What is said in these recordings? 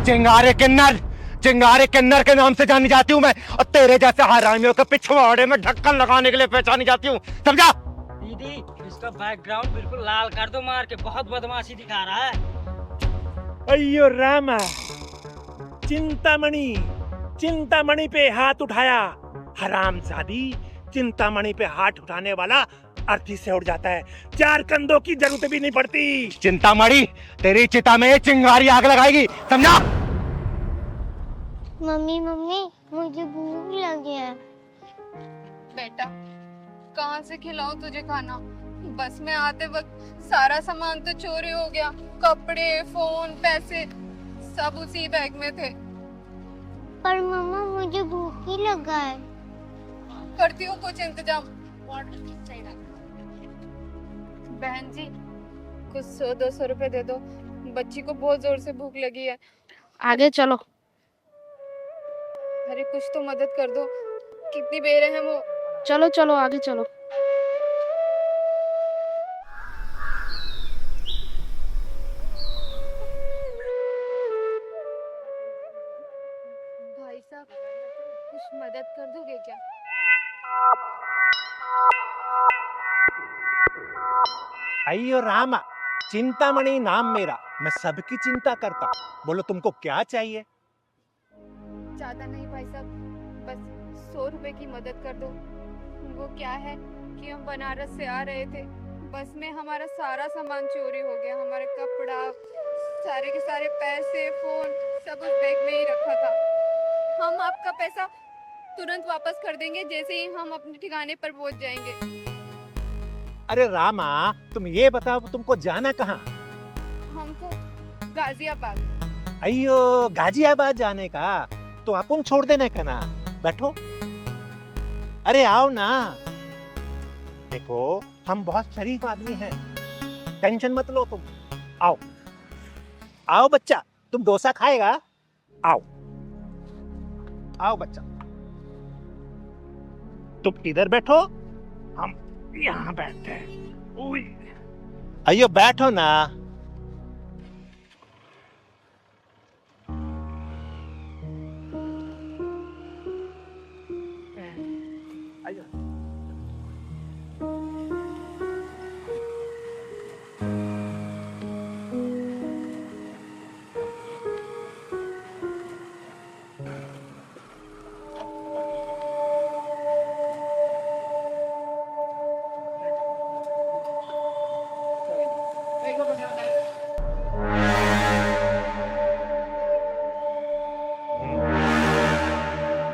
चिंगारे किन्नर, चिंगारे किन्नर के नाम से जानी जाती हूँ मैं, और तेरे जैसे हरामियों के पिछवाड़े में ढक्कन लगाने के लिए पहचानी जाती हूँ, समझा? दीदी इसका बैकग्राउंड बिल्कुल लाल कर दो मार के, बहुत बदमाशी दिखा रहा है। अयो रामा, चिंतामणि, चिंतामणि पे हाथ उठाया। हरामजादी, चिंतामणि पे हाथ उठाने वाला अर्थी से उड़ जाता है, चार कंधों की जरूरत भी नहीं पड़ती। चिंतामणि, तेरी चिता में चिंगारी आग लगाएगी, समझा? मम्मी मम्मी, मुझे भूख लगी है। बेटा, कहाँ से खिलाऊं तुझे खाना? बस में आते वक्त सारा सामान तो चोरी हो गया, कपड़े, फोन, पैसे सब उसी बैग में थे। पर मम्मा मुझे भूख ही लगा है। करती हूँ कुछ इंतजाम। बहन जी, कुछ 100-200 रुपए दे दो, बच्ची को बहुत जोर से भूख लगी है। आगे चलो। अरे कुछ तो मदद कर दो, कितनी बेरहम हो। चलो चलो आगे चलो। भाई साहब, कुछ मदद कर दोगे क्या? अयो रामा, चिंतामणि नाम मेरा, मैं सबकी चिंता करता। बोलो तुमको क्या चाहिए? ज्यादा नहीं भाई साहब, बस 100 रुपए की मदद कर दो। वो क्या है कि हम बनारस से आ रहे थे, बस में हमारा सारा सामान चोरी हो गया। हमारे कपड़ा, सारे के सारे पैसे, फोन सब उस बैग में ही रखा था। हम आपका पैसा तुरंत वापस कर देंगे जैसे ही हम अपने ठिकाने पर पहुंच जाएंगे। अरे रामा, तुम ये बताओ तुमको जाना कहाँ? हमको गाजियाबाद। अयो गाजियाबाद जाने का तो अपन छोड़ देने का ना, बैठो। अरे आओ ना, देखो हम बहुत शरीफ आदमी हैं, टेंशन मत लो तुम। आओ आओ बच्चा, तुम डोसा खाएगा? आओ आओ बच्चा, तुम इधर बैठो, हम यहाँ बैठते हैं। अयो बैठो ना।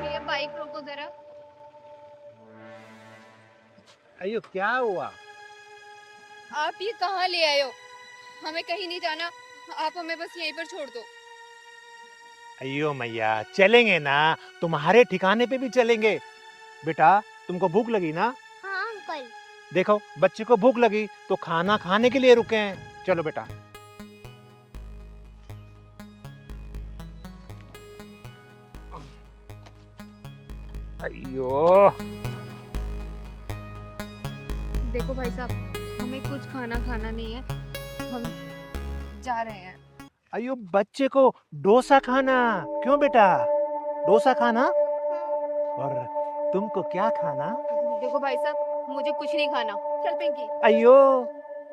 ये बाइक रोको जरा। अयो क्या हुआ? आप ये कहाँ ले आए हो? हमें कहीं नहीं जाना, आप हमें बस यहीं पर छोड़ दो। अयो मैया, चलेंगे ना, तुम्हारे ठिकाने पे भी चलेंगे। बेटा तुमको भूख लगी ना? हाँ अंकल। देखो बच्चे को भूख लगी तो खाना खाने के लिए रुके हैं। चलो बेटा। अयो देखो भाई साहब, हमें कुछ खाना खाना नहीं है, हम जा रहे हैं। अयो बच्चे को डोसा खाना। क्यों बेटा, डोसा खाना? और तुमको क्या खाना? देखो भाई साहब, मुझे कुछ नहीं खाना, चल पिंकी। अयो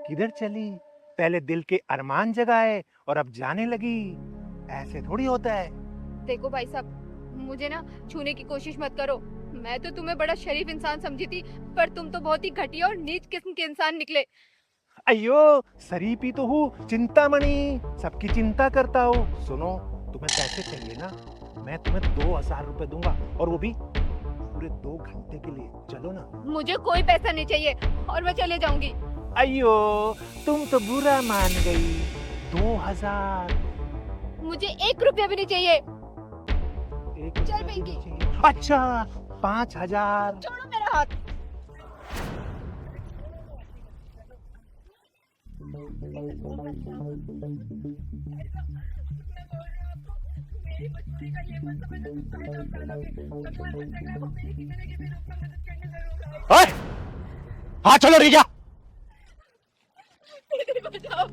किधर चली? पहले दिल के अरमान जगाए और अब जाने लगी, ऐसे थोड़ी होता है। देखो भाई साहब, मुझे ना छूने की कोशिश मत करो। मैं तो तुम्हें बड़ा शरीफ इंसान समझी थी, पर तुम तो बहुत ही घटिया और नीच किस्म के इंसान निकले। अयो शरीफ ही तो हूँ, चिंतामणि, सबकी चिंता करता हूँ। सुनो, तुम्हें पैसे चाहिए ना? मैं तुम्हें 2000 रुपए दूंगा, और वो भी पूरे 2 घंटे के लिए। चलो ना। मुझे कोई पैसा नहीं चाहिए और मैं चले जाऊंगी। अयो तुम तो बुरा मान गई। 2000? मुझे 1 रुपया भी नहीं चाहिए। एक चल रुपया भी पिंकी। नहीं चाहिए। अच्छा 5000। छोड़ो मेरा हाथ। ओए, हाँ चलो रिया। दीदी बचाओ,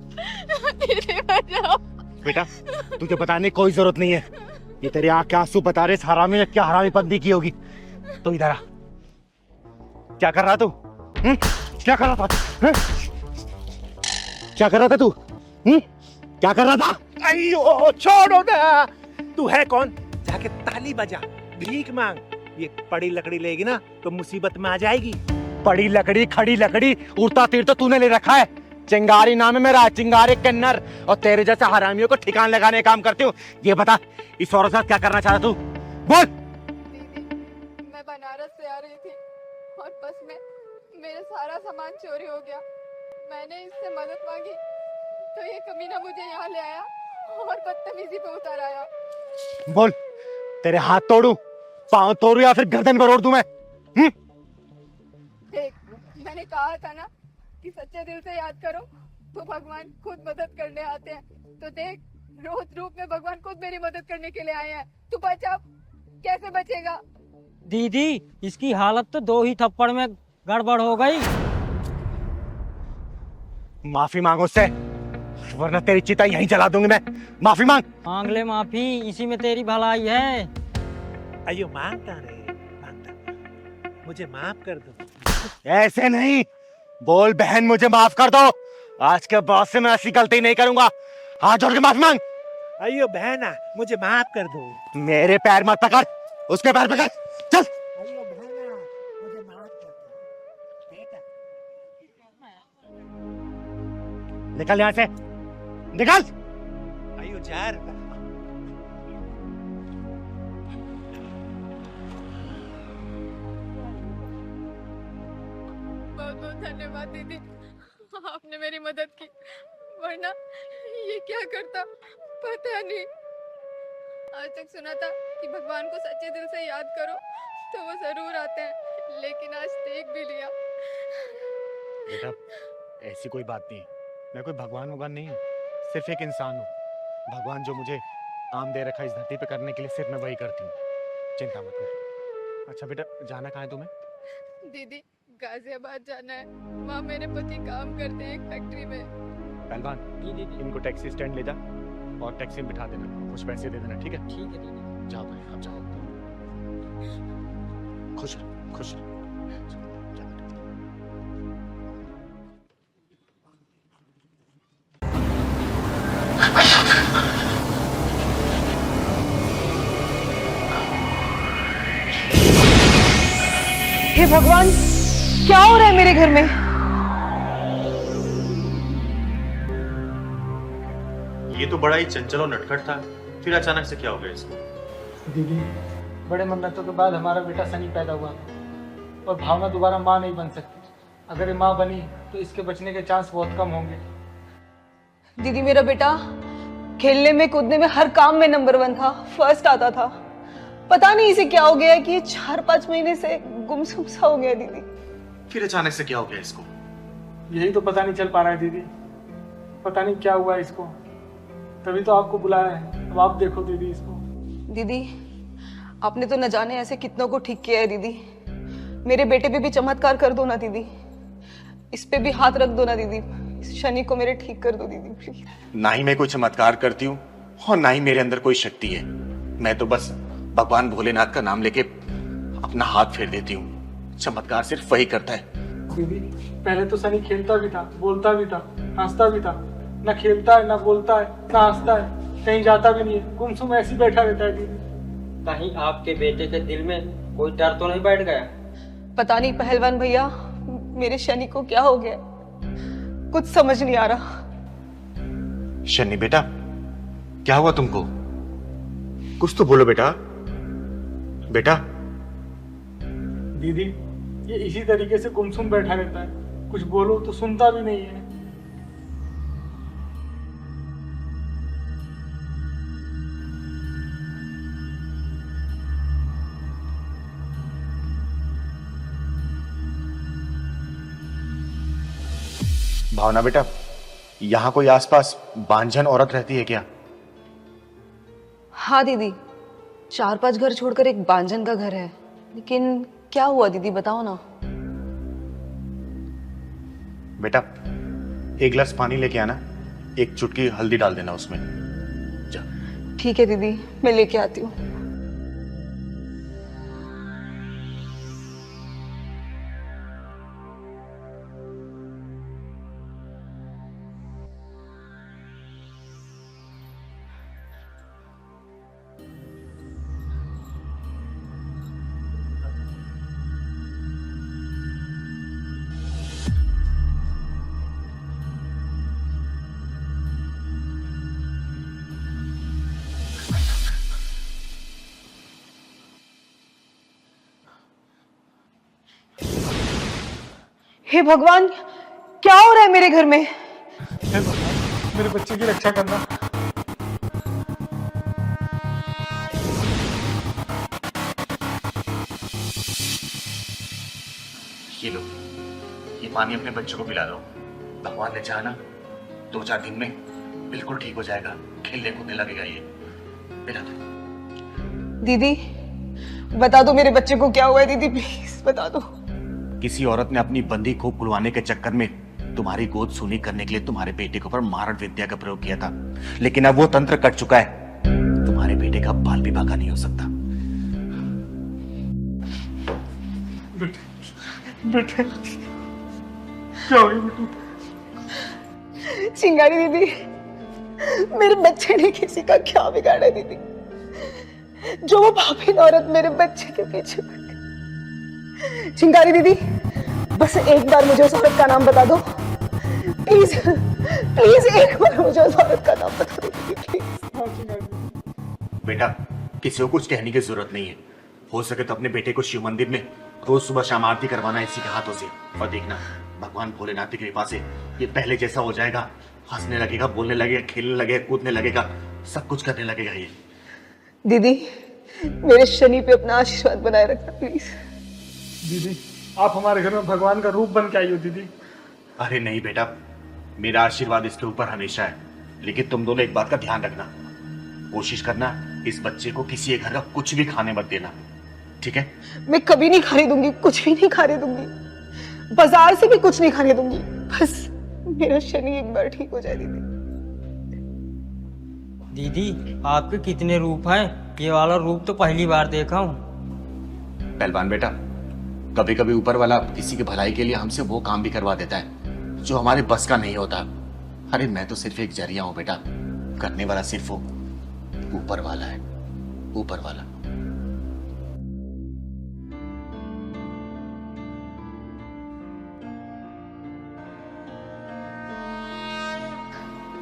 दीदी बचाओ। बेटा तुझे बताने की कोई जरूरत नहीं है, ये तेरे आंख के आंसू बता रहे हरामी ने क्या हरामीपंती की होगी। तो इधर आ, क्या कर रहा तू? क्या कर रहा था? क्या कर रहा था तू? क्या कर रहा था? अयो छोड़ो ना, तू है कौन? जाके ताली बजा, भीख मांग। ये पड़ी लकड़ी लेगी ना तो मुसीबत में आ जाएगी। पड़ी लकड़ी खड़ी लकड़ी उड़ता तीर तो तूने ले रखा है। चिंगारी नाम है मेरा, चिंगारी किन्नर, और तेरे जैसे हरामियों को ठिकान लगाने का काम करती हूँ। ये बता इस औरत के साथ क्या करना चाहता तू? बोल। दीदी मैं बनारस से आ रही थी और बस में मेरा सारा सामान चोरी हो गया। मैंने इससे मदद मांगी तो ये कमीना मुझे यहाँ ले आया और बदतमीजी पे उतर आया। बोल, तेरे हाथ तोड़ू, पांव तोड़ू या फिर गर्दन पर ओढ़ दूं मैं? देख, मैंने कहा था ना कि सच्चे दिल से याद करो तो भगवान खुद मदद करने आते हैं। तो देख, रोज रूप में भगवान खुद मेरी मदद करने के लिए आए हैं। तू बचा, कैसे बचेगा? दीदी इसकी हालत तो 2 ही थप्पड़ में गड़बड़ हो गई। माफी मांगो उससे, वरना तेरी चिता यहीं जला दूंगी मैं। माफी मांग। मांग ले माफी, इसी में तेरी भलाई है। अयो मांगता रे, मांगता, मुझे माफ कर दो। ऐसे नहीं बोल, बहन मुझे माफ कर दो, आज के बाद से मैं ऐसी गलती नहीं करूंगा। हाथ जोड़ के माफी मांग। अयो बहना, मुझे माफ कर दो। मेरे पैर मत पकड़, उसके पैर पकड़, चल। अयो बहना, मुझे माफ कर दो बेटा। निकल यहाँ से, निकल। अयो जार, बहुत बहुत धन्यवाद दीदी, आपने मेरी मदद की, वरना ये क्या करता पता नहीं। आज तक सुना था कि भगवान को सच्चे दिल से याद करो तो वो जरूर आते हैं, लेकिन आज देख भी लिया। बेटा ऐसी कोई बात नहीं है, मैं कोई भगवान नहीं हूँ, सिर्फ एक इंसान हूँ। भगवान जो मुझे काम दे रखा है इस धरती पे करने के लिए, सिर्फ मैं वही करती हूँ, चिंता मत कर। अच्छा बेटा, जाना कहाँ है तुम्हें? दीदी गाजियाबाद जाना है, वहाँ मेरे पति काम करते हैं एक फैक्ट्री में। पहलवान, इनको टैक्सी स्टैंड ले जा और टैक्सी में बिठा देना, कुछ पैसे दे देना, ठीक है? ठीक है दीदी। जाओ भाई, अब जाओ। खुश रहो, खुश रहो। हे भगवान, क्या हो रहा है मेरे घर में? ये तो बड़ा ही चंचल और नटखट था, फिर अचानक से क्या हो गया इसको? दीदी, बड़े मन्नतों के बाद हमारा बेटा सनी पैदा हुआ और भावना दोबारा माँ नहीं बन सकती। अगर ये माँ बनी तो इसके बचने के चांस बहुत कम होंगे। दीदी मेरा बेटा खेलने में कूदने में हर काम में नंबर 1 था, फर्स्ट आता था। पता नहीं इसे क्या हो गया है कि ये 4-5 महीने से गुमसुम सा हो गया दीदी। फिर अचानक से क्या हो गया इसको? यही तो पता नहीं चल पा रहा है दीदी, पता नहीं क्या हुआ इसको, तभी तो आपको बुलाया है। अब आप देखो दीदी इसको। दीदी आपने तो न जाने ऐसे कितनों को ठीक किया है दीदी। मेरे बेटे पे भी चमत्कार कर दो ना दीदी, इस पे भी हाथ रख दो ना दीदी, इस शनि को मेरे ठीक कर दो दीदी प्लीज। ना ही मैं कोई चमत्कार करती हूँ और ना ही मेरे अंदर कोई शक्ति है। मैं तो बस भगवान भोलेनाथ का नाम लेके अपना हाथ फेर देती हूँ। चमत्कार सिर्फ वही करता है। दीदी पहले तो सनी खेलता भी था, बोलता भी था, हंसता भी था। ना खेलता है, ना बोलता है, ना हंसता है, कहीं जाता भी नहीं है, गुमसुम ऐसे ही बैठा रहता है दीदी। कहीं आपके बेटे के दिल में कोई डर तो नहीं बैठ गया? पता नहीं पहलवान भैया, मेरे शनि को क्या हो गया, कुछ समझ नहीं आ रहा। शनि बेटा, क्या हुआ तुमको? कुछ तो बोलो बेटा। बेटा दीदी ये इसी तरीके से गुमसुम बैठा रहता है, कुछ बोलो तो सुनता भी नहीं है। भावना बेटा, यहाँ कोई आसपास बांझन औरत रहती है क्या? हाँ दीदी, 4-5 घर छोड़कर एक बांझन का घर है, लेकिन क्या हुआ दीदी बताओ ना। बेटा एक गिलास पानी लेके आना, एक चुटकी हल्दी डाल देना उसमें। ठीक है दीदी, मैं लेके आती हूँ। हे भगवान, क्या हो रहा है मेरे घर में? हे भगवान, मेरे बच्चे की रक्षा करना। ये लो, ये पानी अपने बच्चों को पिला दो। भगवान ने चाहा ना 2-4 दिन में बिल्कुल ठीक हो जाएगा, खेलने कूदने लगेगा ये। पिला दो। दीदी बता दो मेरे बच्चे को क्या हुआ है, दीदी प्लीज बता दो। किसी औरत ने अपनी बंदी को खुलवाने के चक्कर में तुम्हारी गोद सूनी करने के लिए तुम्हारे बेटे के ऊपर मारण विद्या का प्रयोग किया था, लेकिन अब वो तंत्र कट चुका है। तुम्हारे बेटे का बाल विवाह नहीं हो सकता। बेटे क्या हो गया बेटे? चिंगारी दीदी, मेरे बच्चे ने किसी का क्या बिगाड़ा दीदी, जो वो पापी औरत मेरे बच्चे के पीछे पड़ गई। चिंगारी दीदी, बस एक बार मुझे उस औरत का नाम बता दो प्लीज, प्लीज एक बार मुझे उस औरत का नाम बता दो दीदी प्लीज। बेटा, किसी को कुछ कहने की जरूरत नहीं है। हो सके तो अपने बेटे को शिव मंदिर में रोज सुबह शाम आरती करवाना इसी के हाथों से, और देखना भगवान भोलेनाथ की कृपा से ये पहले जैसा हो जाएगा। हंसने लगेगा, बोलने लगेगा, खेलने लगेगा, कूदने लगेगा, सब कुछ करने लगेगा ये। दीदी मेरे शनि पे अपना आशीर्वाद बनाए रखना प्लीज। दीदी आप हमारे घर में भगवान का रूप बन के आई हो दीदी। अरे नहीं बेटा, मेरा आशीर्वाद इसके ऊपर हमेशा है, लेकिन तुम दोनों एक बात का ध्यान रखना। कोशिश करना इस बच्चे को किसी एक घर का कुछ भी खाने मत देना, ठीक है? मैं कभी नहीं खाने दूंगी, कुछ भी नहीं खाने दूंगी, बाजार से भी कुछ नहीं खाने दूंगी। बस मेरा शनि एक बार ठीक हो जाए दीदी। दीदी आपके कितने रूप हैं? ये वाला रूप तो पहली बार देखा हूँ। पहलवान बेटा, कभी कभी ऊपर वाला किसी की भलाई के लिए हमसे वो काम भी करवा देता है जो हमारे बस का नहीं होता। अरे मैं तो सिर्फ एक जरिया हूं बेटा, करने वाला सिर्फ वो ऊपर वाला है, ऊपर वाला।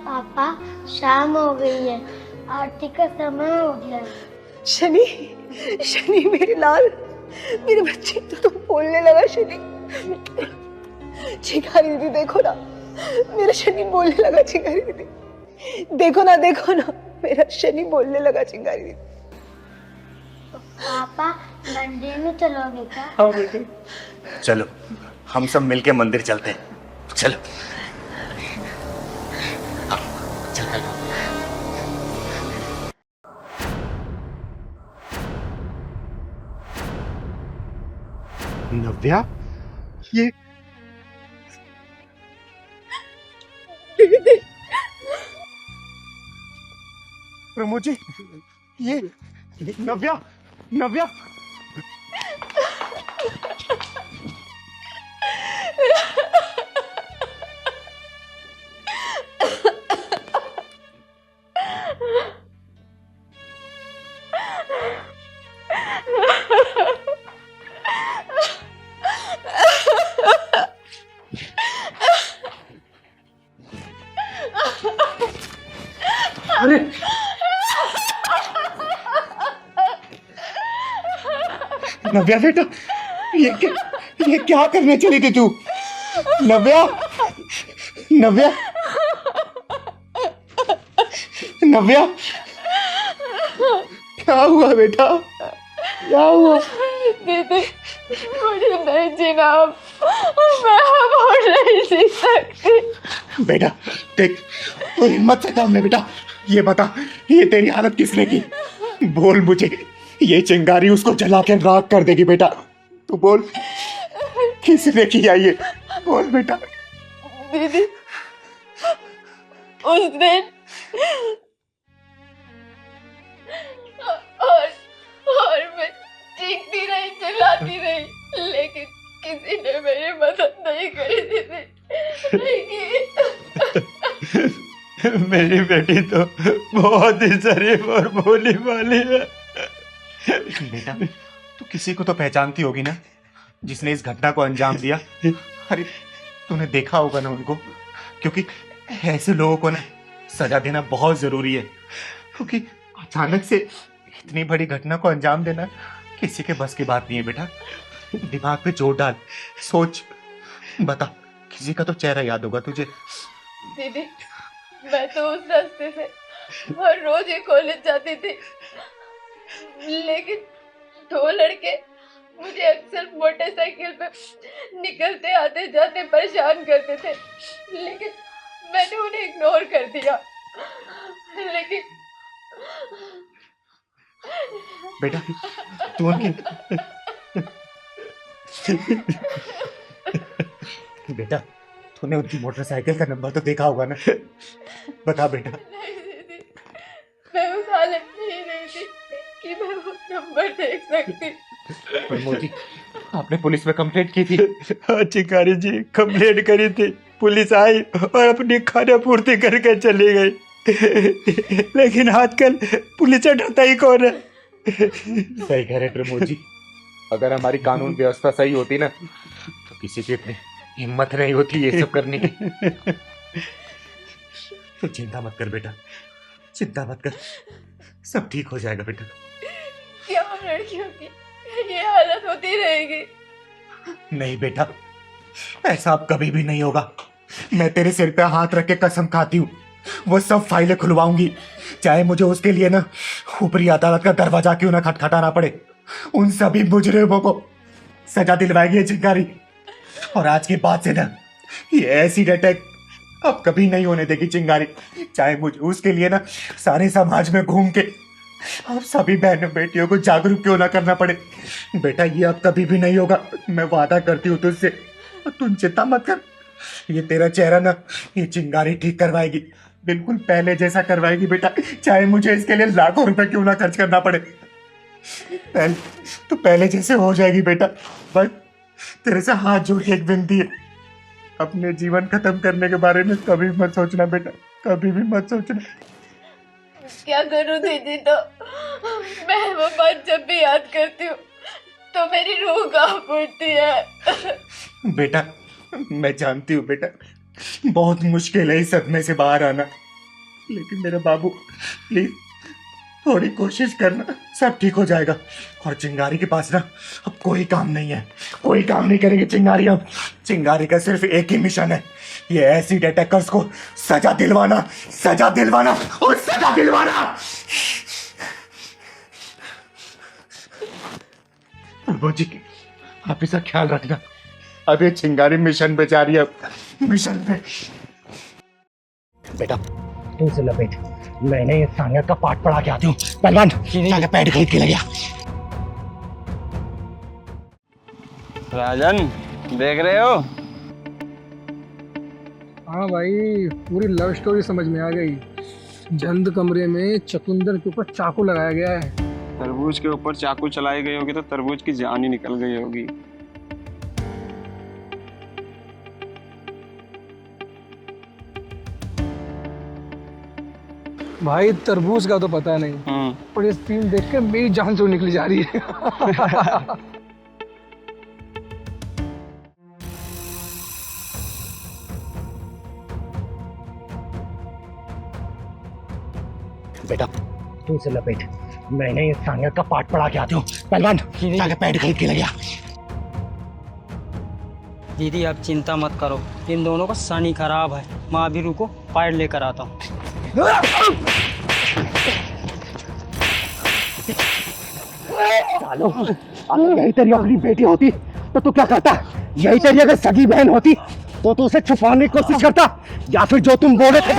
पापा शाम हो गई है, आरती का समय हो गया है। शनि, शनि मेरे लाल, मेरे बच्चे तो बोलने लगा शनि। चिंगारी दीदी देखो ना, मेरा शनि बोलने लगा। चिंगारी दीदी देखो ना, देखो ना, मेरा शनि बोलने लगा। चिंगारी दीदी पापा मंदिर में चलोगे क्या? हाँ बेटे चलो हम सब मिलके मंदिर चलते हैं, चलो। हाँ, चल चल। नव्या, ये प्रमोद जी, ये नव्या, नव्या अरे नव्या बेटा, ये क्या करने चली थी तू? नव्या, नव्या, नव्या, क्या हुआ बेटा, क्या हुआ? दीदी मुझे नहीं जीना, मैं अब नहीं जी सकती। बेटा देख, तू हिम्मत से काम ले बेटा। ये बता, ये तेरी हालत किसने की? बोल मुझे, ये चिंगारी उसको जला के राख कर देगी बेटा। तू बोल, किसने किया ये? बोल बेटा। दीदी उस दिन किसी ने मेरी मदद नहीं करी दीदी, नहीं की। मेरी बेटी तो बहुत ही शरीफ और भोली भाली है। बेटा तू किसी को तो पहचानती होगी ना जिसने इस घटना को अंजाम दिया। अरे तूने देखा होगा ना उनको, क्योंकि ऐसे लोगों को ना सजा देना बहुत जरूरी है, क्योंकि अचानक से इतनी बड़ी घटना को अंजाम देना किसी के बस की बात नहीं है। बेटा दिमाग पे जोर डाल, सोच, बता किसी का तो चेहरा याद होगा तुझे। दीदी मैं तो उस रास्ते से हर रोज ही कॉलेज जाती थी, लेकिन दो लड़के मुझे अक्सर मोटरसाइकिल पे निकलते आते जाते परेशान करते थे, लेकिन मैंने उन्हें इग्नोर कर दिया। लेकिन बेटा तू उनकी बेटा तूने उनकी मोटरसाइकिल का नंबर तो देखा होगा ना, बता बेटा। नहीं दीदी, मैं उस हालत में ही नहीं थी कि मैं वो नंबर देख सकती। प्रमोद जी आपने पुलिस में कंप्लेंट की थी? हाँ चिकारी जी, कंप्लेंट करी थी, पुलिस आई और अपनी खाना पूर्ति करके चली गई। लेकिन आजकल पुलिस से डरता ही कौन है। सही कह रहे प्रमोद जी, अगर हमारी कानून व्यवस्था सही होती ना तो किसी की इतनी हिम्मत नहीं होती ये सब करने की। तो चिंता मत कर बेटा, चिंता मत कर, सब ठीक हो जाएगा बेटा। क्या लड़कियों की ये हालत होती रहेगी? नहीं बेटा, ऐसा अब कभी भी नहीं होगा। मैं तेरे सिर पे हाथ रख के कसम खाती हूँ, वो सब फाइलें खुलवाऊंगी, चाहे मुझे उसके लिए ना ऊपरी अदालत का दरवाजा क्यों ना खटखटाना पड़े। उन सभी मुजरिमों को सजा दिलवाएगी ये चिंगारी। और आज के बाद से ना ये एसिड अटैक अब कभी नहीं होने देगी चिंगारी, चाहे मुझे उसके लिए ना सारे समाज में घूम के अब सभी बहनों बेटियों को जागरूक क्यों ना करना पड़े। बेटा ये अब कभी भी नहीं होगा, मैं वादा करती हूँ तुझसे, तुम चिंता मत कर। ये तेरा चेहरा ना ये चिंगारी ठीक करवाएगी, बिल्कुल पहले जैसा करवाएगी बेटा, चाहे मुझे इसके लिए लाखों रुपए क्यों ना खर्च करना पड़े। पहले जैसे हो जाएगी बेटा। बस तेरे से हाथ जोड़ के एक विनती है, अपने जीवन खत्म करने के बारे में कभी मत सोचना बेटा, कभी भी मत सोचना। क्या करूं दीदी, तो मैं वो बात जब भी याद करती हूँ तो मेरी रूह कांप उठती है। बेटा मैं जानती हूँ बेटा, बहुत मुश्किल है इस सदमे से बाहर आना, लेकिन मेरे बाबू प्लीज थोड़ी कोशिश करना, सब ठीक हो जाएगा। और चिंगारी के पास ना अब कोई काम नहीं है, कोई काम नहीं करेगी चिंगारी। अब चिंगारी का सिर्फ एक ही मिशन है, ये एसिड अटैकर्स को सजा दिलवाना, सजा दिलवाना और सजा दिलवाना। प्रभु जी आप इसका ख्याल रखना, अब ये चिंगारी मिशन पे जा रही है, मिशन पे। बेटा तू से लपेट, मैंने ये सानियत का पाठ पढ़ा के आती हूँ। पहलवान जाके पैड खरीद के ले गया। राजन देख रहे हो? हाँ भाई, पूरी लव स्टोरी समझ में आ गई। जंद कमरे में चकुंदर के ऊपर चाकू लगाया गया है। तरबूज के ऊपर चाकू चलाई गई होगी तो तरबूज की जान ही निकल गई होगी। भाई तरबूज का तो पता नहीं, पर ये सीन देख के मेरी जान जो निकली जा रही है। बेटा तू से लपेट, मैंने ये सानियत का पाठ पढ़ा के आती हूँ। पहलवान जाके पैड खरीद के ले गया। दीदी आप चिंता मत करो, इन दोनों का शनि खराब है। माँ अभी रुको, पैड लेकर आता हूँ। यही तेरी अपनी बेटी होती तो तू क्या करता? यही तेरी अगर सगी बहन होती तो तू उसे छुपाने की कोशिश करता, या फिर जो तुम बोले थे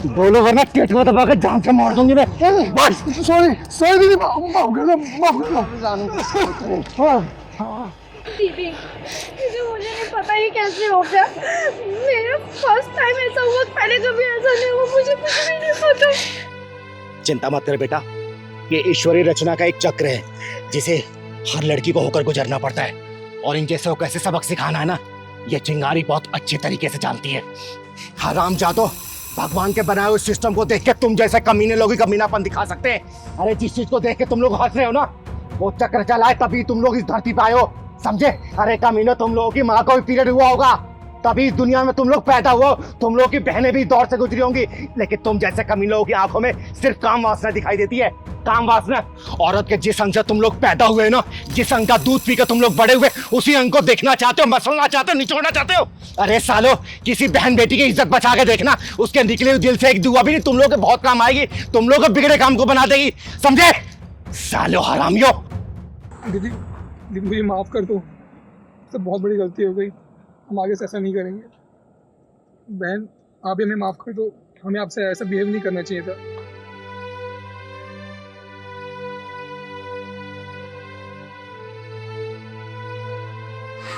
बोलो, वरना टेट में दबा के जान से मार दूंगी मैं। बस सॉरी सॉरी दीदी, माफ कर दो, माफ कर दो। दीदी मुझे नहीं पता ये कैसे हो गया, मेरा फर्स्ट टाइम ऐसा हुआ, पहले कभी ऐसा नहीं हुआ, मुझे कुछ भी नहीं पता। चिंता मत कर बेटा, ये ईश्वरीय रचना का एक चक्र है जिसे हर लड़की को होकर गुजरना पड़ता है। और इन जैसे को कैसे सबक सिखाना है ना, ये चिंगारी बहुत अच्छे तरीके से जानती है। हरामजादो, भगवान के बनाए हुए सिस्टम को देख के तुम जैसे कमीने लोग ही कमीनापन दिखा सकते हैं। अरे जिस चीज को देख के तुम लोग हंस रहे हो ना, वो चक्र चला है तभी तुम लोग इस धरती पे आए हो, समझे? अरे कमीनो, तुम लोगों की माँ को भी पीरियड हुआ होगा, तभी इस दुनिया में तुम लोग पैदा हुए। तुम लोगों की बहनें भी दौर से गुजरी होंगी, लेकिन तुम जैसे कमीनों की आंखों में सिर्फ काम वासना दिखाई देती है। काम वासना। औरत के जिस अंग से तुम लोग पैदा हुए ना, जिस अंग का दूध पी के तुम लोग बड़े हुए, उसी अंग को देखना चाहते हो, मसलना चाहते हो, निचोड़ना चाहते हो। अरे सालो, किसी बहन बेटी की इज्जत बचा के देखना, उसके निकले हुए दिल से एक दुआ भी नहीं तुम लोग के बहुत काम आएगी, तुम लोग के बिगड़े काम को बना देगी, समझे? सालो हरामियों। दीदी, दीदी मुझे माफ़ कर दो, तो बहुत बड़ी गलती हो गई, हम आगे से ऐसा नहीं करेंगे। बहन, आप भी हमें माफ़ कर दो, हमें आपसे ऐसा बिहेव नहीं करना चाहिए था।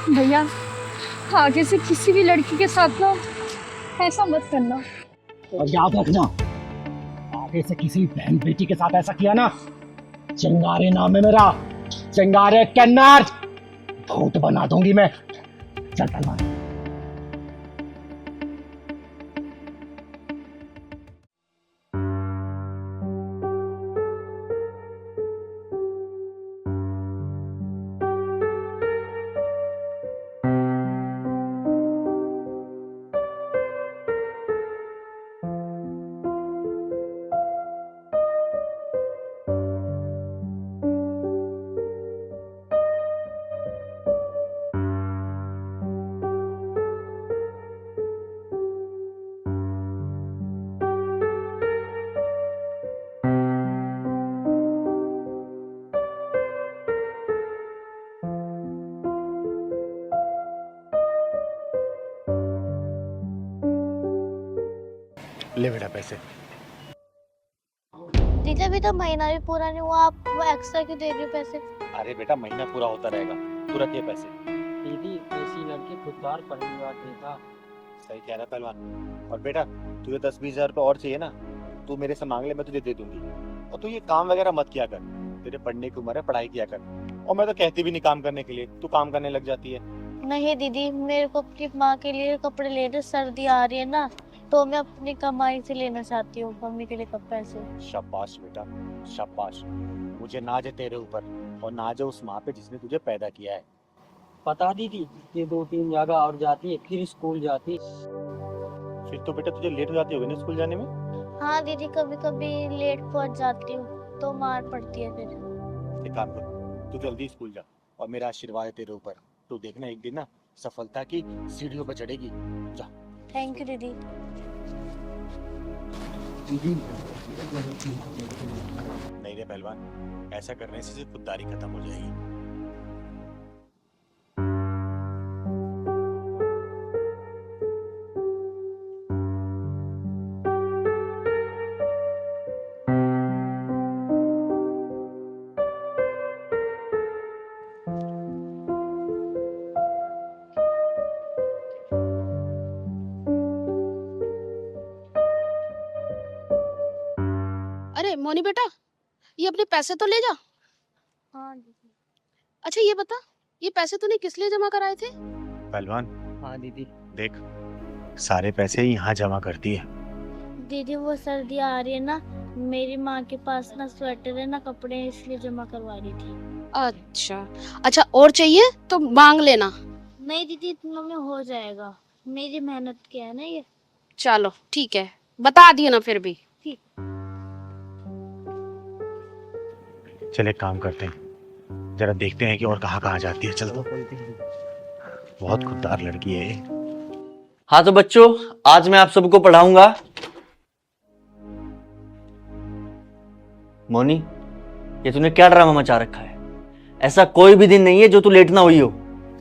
भैया, आगे से किसी भी लड़की के साथ ना ऐसा मत करना। और याद रखना, आगे से किसी बहन बेटी के साथ ऐसा किया ना, चिंगारे नाम है मेरा, चिंगारे कन्नड़, भूत बना दूंगी मैं। चल पहलवान। ले बेटा पैसे। दीदी अभी तो महीना भी पूरा नहीं हुआ, आप वो एक्स्ट्रा क्यों दे रही हो पैसे? अरे बेटा, महीना पूरा होता रहेगा, तू रखिए पैसे। दीदी ऐसी लड़की खुददार पढ़ने वाली था। सही कह रहा है पहलवान। और बेटा, तुझे 10-20 हजार रुपये और चाहिए ना, तू मेरे से मांग ले, मैं तुझे दे दूंगी। और तू ये काम वगैरह मत किया कर, तेरे पढ़ने की उम्र है, पढ़ाई किया कर। और मैं तो कहती भी नहीं काम करने के लिए, तू काम करने लग जाती है। नहीं दीदी, मेरे को अपनी माँ के लिए कपड़े लेने, सर्दी आ रही है ना, तो मैं अपनी कमाई से लेना चाहती हूँ मम्मी के लिए पैसे। शाबाश बेटा, शाबाश। मुझे नाज है तेरे ऊपर, और नाज है उस माँ पे जिसने तुझे पैदा किया है। पता दीदी, ये 2-3 जगह और जाती है, फिर स्कूल जाती। फिर तो बेटा तुझे लेट हो जाती होगी ना स्कूल जाने में? हाँ दीदी, कभी कभी लेट पहुँच जाती हूँ तो मार पड़ती है फिर। एक काम कर, तू जल्दी स्कूल जा, और मेरा आशीर्वाद है तेरे ऊपर। तू देखना एक दिन ना सफलता की सीढ़ियों पर चढ़ेगी। जा। थैंक यू दीदी। नहीं रे पहलवान, ऐसा करने से सिर्फ खुददारी खत्म हो जाएगी। अरे मोनी बेटा, ये अपने पैसे तो ले जा। हाँ दीदी। अच्छा ये बता, ये पैसे तूने किस लिए जमा कराए थे? पहलवान, हाँ दीदी। देख, सारे पैसे यहाँ जमा करती है। दीदी वो सर्दी आ रही है ना, मेरी माँ के पास ना स्वेटर है ना, कपड़े हैं, इसलिए जमा करवा रही थी। अच्छा अच्छा, और चाहिए तो मांग लेना। नहीं दीदी, इतना में हो जाएगा, मेरी मेहनत क्या है ना ये। चलो ठीक है, बता दियो ना फिर भी। ठीक। चल एक काम करते हैं, जरा देखते हैं कि और कहाँ कहाँ जाती है। चल तो, बहुत खुददार लड़की है ये। हाँ तो बच्चों, आज मैं आप सबको पढ़ाऊंगा। मोनी, ये तूने क्या ड्रामा मचा रखा है? ऐसा कोई भी दिन नहीं है जो तू लेट ना हुई हो।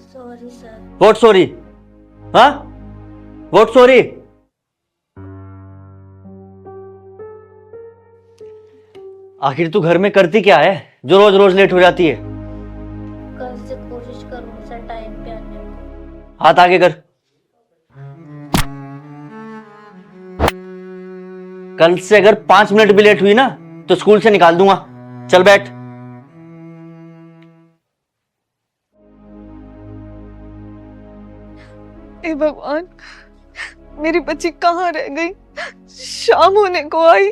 Sorry sir. What sorry? हाँ, व्हाट सॉरी? आखिर तू घर में करती क्या है जो रोज रोज लेट हो जाती है? कल से कोशिश करूंगी सर टाइम पे आने की। हाथ आगे कर। कल से अगर 5 मिनट भी लेट हुई ना तो स्कूल से निकाल दूंगा। चल बैठ। हे भगवान, मेरी बच्ची कहाँ रह गई? शाम होने को आई।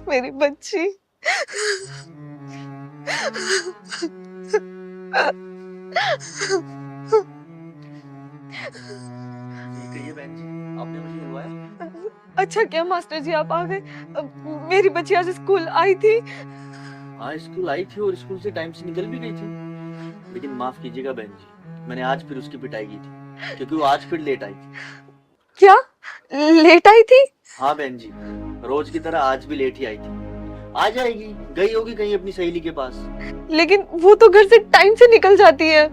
मेरी बच्ची। कहिए बहन जी, आपने मुझे बुलवाया? अच्छा क्या मास्टर जी आप आ गए? मेरी बच्ची आज स्कूल आई थी। हाँ, स्कूल आई थी और स्कूल से टाइम से निकल भी गई थी। लेकिन माफ कीजिएगा बहन जी, मैंने आज फिर उसकी पिटाई की थी क्योंकि वो आज फिर लेट आई थी। क्या लेट आई थी? हाँ बहन जी, रोज की तरह आज भी लेट ही आई थी। आ जाएगी, गई होगी कहीं अपनी सहेली के पास। लेकिन वो तो घर से टाइम से निकल जाती है।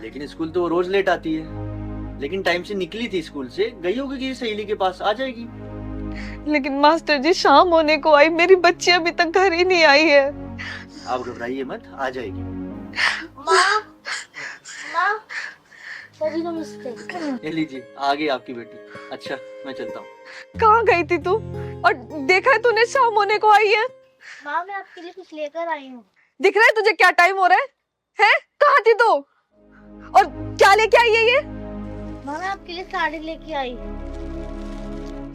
लेकिन स्कूल तो वो रोज लेट आती है। लेकिन टाइम से निकली थी स्कूल से, गई होगी किसी सहेली के पास, आ जाएगी। लेकिन मास्टर जी शाम होने को आई, मेरी बच्ची अभी तक घर ही नहीं आई है। आप घबराइए मत, आ जाएगी। माँ, माँ, सॉरी का मिस्टेक। ये लीजिए, आ गई आपकी बेटी। अच्छा, मैं चलता हूँ। कहाँ गई थी तू? और देखा है तूने शाम होने को आई है? माँ मैं आपके लिए कुछ लेकर आई हूँ। दिख रहा है तुझे क्या टाइम हो रहा है? हैं? कहाँ थी तू? और क्या लेके आई है ये? माँ मैं आपके लिए साड़ी लेके आई।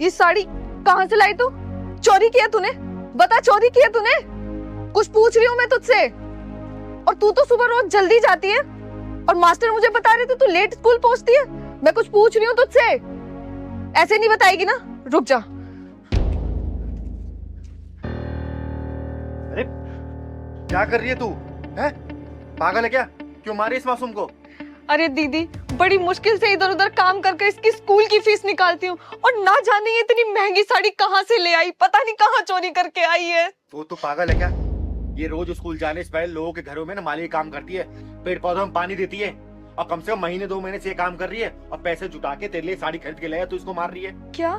ये साड़ी कहाँ से लाई तू? चोरी किया तूने? बता, चोरी किया तूने? कुछ पूछ रही हूँ मैं तुझसे। और तू तो सुबह रोज जल्दी जाती है और मास्टर मुझे बता रहे थे तू लेट स्कूल पहुंचती है। मैं कुछ पूछ रही हूँ तुझसे, ऐसे नहीं बताएगी ना? रुक जा। अरे क्या कर रही है तू? हैं? पागल है क्या? क्यों मारे इस मासूम को? अरे दीदी, बड़ी मुश्किल से इधर उधर काम करके इसकी स्कूल की फीस निकालती हूँ और ना जाने ये इतनी महंगी साड़ी कहाँ से ले आई, पता नहीं कहाँ चोरी करके आई है। तो पागल है क्या? ये रोज स्कूल जाने से पहले लोगों के घरों में ना माली काम करती है, पेड़ पौधों में पानी देती है और कम से कम महीने 2 महीने से ये काम कर रही है और पैसे जुटा के तेरे लिए साड़ी खरीद के लाया, तू इसको मार रही है। क्या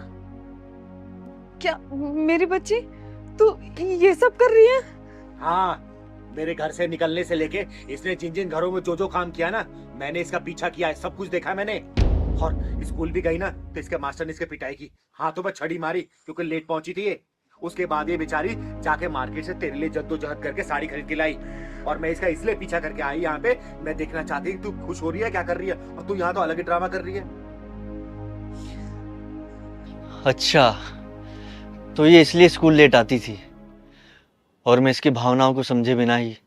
क्या मेरी बच्ची तू ये सब कर रही है? हाँ, मेरे घर से निकलने से लेके इसने जिन जिन घरों में जो जो काम किया ना, मैंने इसका पीछा किया है, सब कुछ देखा मैंने। और स्कूल भी गई ना तो इसके मास्टर ने इसके पिटाई की, हाथों पर छड़ी मारी क्योंकि लेट पहुंची थी ये। उसके बाद ये बेचारी जाके मार्केट से तेरे लिए जद्दोजहद करके साड़ी खरीद के लाई और मैं इसका इसलिए पीछा करके आई यहाँ पे। मैं देखना चाहती हूँ तू खुश हो रही है, क्या कर रही है, और तू यहाँ तो अलग ही ड्रामा कर रही है। अच्छा, तो ये इसलिए स्कूल लेट आती थी और मैं इसकी भावनाओं को समझे बिना ही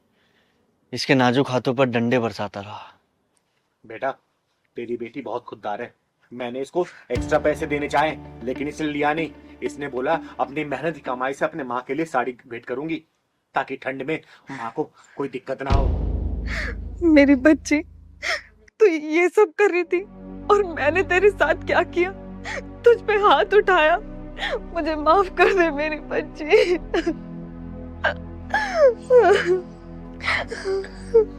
इसके नाजुक हाथों पर डंडे बरसाता रहा। बेटा, तेरी बेटी बहुत खुददार है। मैंने इसको एक्स्ट्रा पैसे देने चाहे लेकिन इसने लिया नहीं। इसने बोला अपनी मेहनत की कमाई से अपने माँ के लिए साड़ी भेंट करूंगी ताकि ठंड में माँ को कोई दिक्कत ना हो। मेरी बच्ची, तू ये सब कर रही थी और मैंने तेरे साथ क्या किया? तुझ पे हाथ उठाया। मुझे माफ कर दे मेरी बच्ची।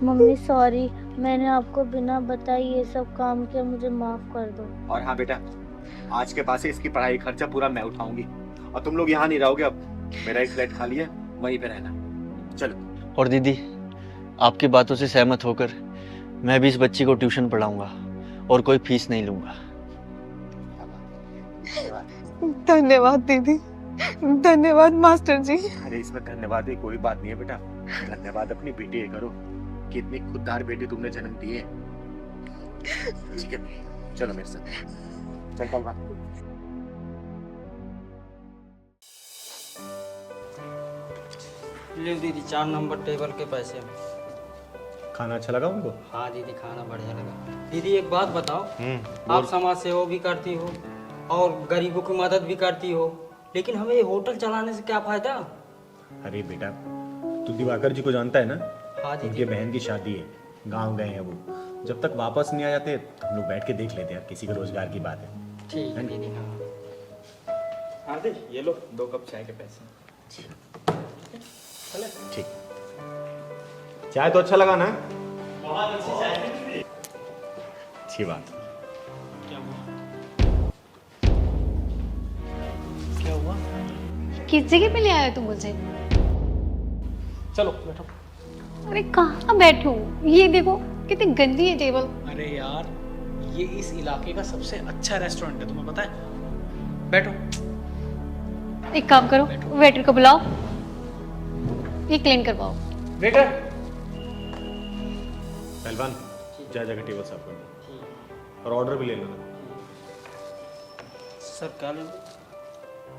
मम्मी सॉरी, मैंने आपको बिना बताए ये सब काम किया, मुझे माफ कर दो। और हाँ बेटा, आज के बाद से इसकी पढ़ाई खर्चा पूरा मैं उठाऊंगी और तुम लोग यहाँ नहीं रहोगे। अब मेरा एक फ्लैट खाली है, वहीं पे रहना। चलो। और दीदी, आपकी बातों से सहमत होकर मैं भी इस बच्ची को ट्यूशन पढ़ाऊंगा और कोई फीस नहीं लूंगा। धन्यवाद दीदी, धन्यवाद मास्टर जी। अरे इसमें धन्यवाद की कोई बात नहीं है बेटा, धन्यवाद अपनी बेटी है करो कि इतनी खुददार बेटी तुमने जन्म दी है। ठीक है, चलो मेरे साथ। चल पलवा। ले दीदी 4 नंबर टेबल के पैसे में। खाना अच्छा लगा उनको? हाँ दीदी, खाना बढ़िया लगा। दीदी एक बात बताओ, आप समाज सेवा भी करती हो और गरीबों की मदद भी करती हो, लेकिन हमें ये होटल चलाने से क्या फायदा? अरे बेटा, तू दिवाकर जी को जानता है ना? हाँ दीदी। उनके बहन की शादी है, गांव गए हैं वो। जब तक वापस नहीं आ जाते तो हम लोग बैठ के देख लेते हैं, किसी के रोजगार की बात है। ठीक है दीदी। हाँ हार्दिक, ये लो 2 कप चाय के पैसे। ठीक। चाय तो अच्छा लगा ना? बहुत अच्छी चाय। अच्छी बात। क्या हुआ? किस जगह पे ले आया तू मुझे? चलो बैठो। अरे कहाँ बैठूं? ये देखो कितनी गंदी है टेबल। अरे यार, ये इस इलाके का सबसे अच्छा रेस्टोरेंट है, तुम्हें पता है। बैठो। एक काम करो, वेटर को बुलाओ, ये क्लीन करवाओ। वेटर। पहलवान, जाकर टेबल साफ कर दो और ऑर्डर भी ले लेना। सर क्या लें?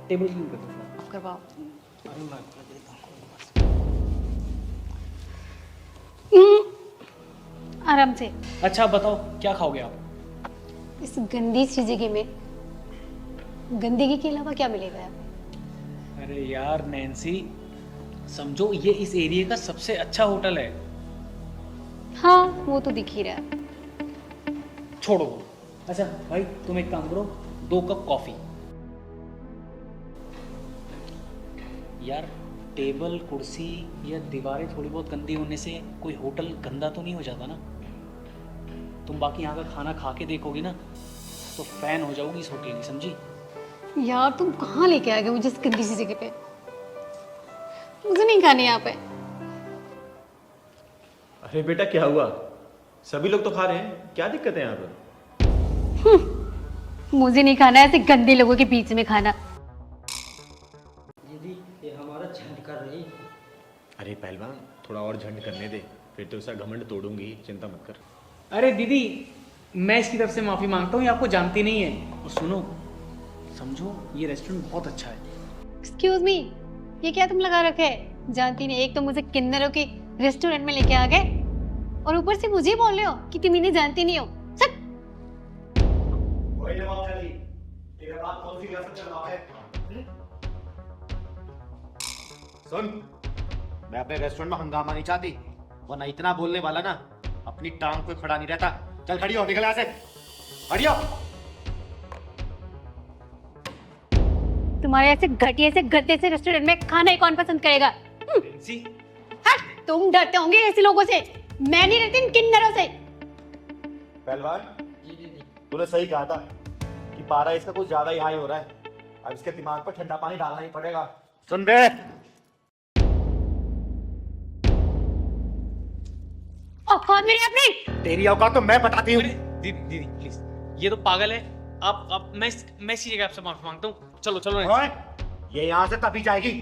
टेबल क्लीन कर दो। आप करवाओ। आराम से। अच्छा बताओ क्या खाओगे आप? इस गंदी सी जगह में गंदगी के अलावा क्या मिलेगा यार? अरे यार नैन्सी, समझो ये इस एरिया का सबसे अच्छा होटल है। हाँ वो तो दिख ही रहा है। छोड़ो। अच्छा भाई तुम एक काम करो, 2 कप कॉफी। यार टेबल कुर्सी या दीवारें थोड़ी बहुत गंदी होने से कोई होटल गंदा तो नहीं हो जाता ना। तुम बाकी यहाँ का खाना खा के देखोगी ना तो फैन हो जाओगी इस होटल की, समझी? यार तुम कहाँ लेके आ गए मुझे इस गंदी सी जगह पे? मुझे नहीं खाने यहाँ पे। अरे बेटा क्या हुआ? सभी लोग तो खा रहे हैं, क्या दिक्कत है यहाँ पर? मुझे नहीं खाना ऐसे गंदे लोगों के बीच में खाना। दीदी ये हमारा झंड कर रही। अरे पहलवान थोड़ा और झंड करने दे, फिर तो उसका घमंड तोड़ूंगी, चिंता मत कर। अरे दीदी मैं इसकी तरफ से माफ़ी मांगता हूँ, ये आपको जानती नहीं है। और सुनो, समझो ये रेस्टोरेंट बहुत अच्छा है। एक्सक्यूज मी, ये क्या तुम लगा रखे है? जानती नहीं, एक तो मुझे किन्नरों के रेस्टोरेंट में लेके आ गए और ऊपर से मुझे बोल रहे हो कि तुम इन्हें जानती नहीं हो। सुन, मैं अपने रेस्टोरेंट में हंगामा नहीं चाहती, वरना इतना बोलने वाला ना अपनी टांग पे खड़ा नहीं रहता। चल खड़ी हो, निकल यहाँ से, खड़ी हो। तुम्हारे ऐसे घटिया से गद्दे से रेस्टोरेंट में खाना ही कौन पसंद करेगा? हट, तुम डरते होंगे ऐसे लोगों से, मैं नहीं डरती इन किन्नरों से। पहलवान तूने सही कहा था कि पारा इसका कुछ ज्यादा ही हाई हो रहा है, अब इसके दिमाग पर ठंडा पानी डालना ही पड़ेगा। सुन बे, औकात मेरी अपनी। तेरी औकात तो मैं बताती हूँ। दीदी दीदी प्लीज, ये तो पागल है। आप मैं इसी जगह आपसे माफी मांगता हूँ। चलो चलो। ये यहाँ से तभी जाएगी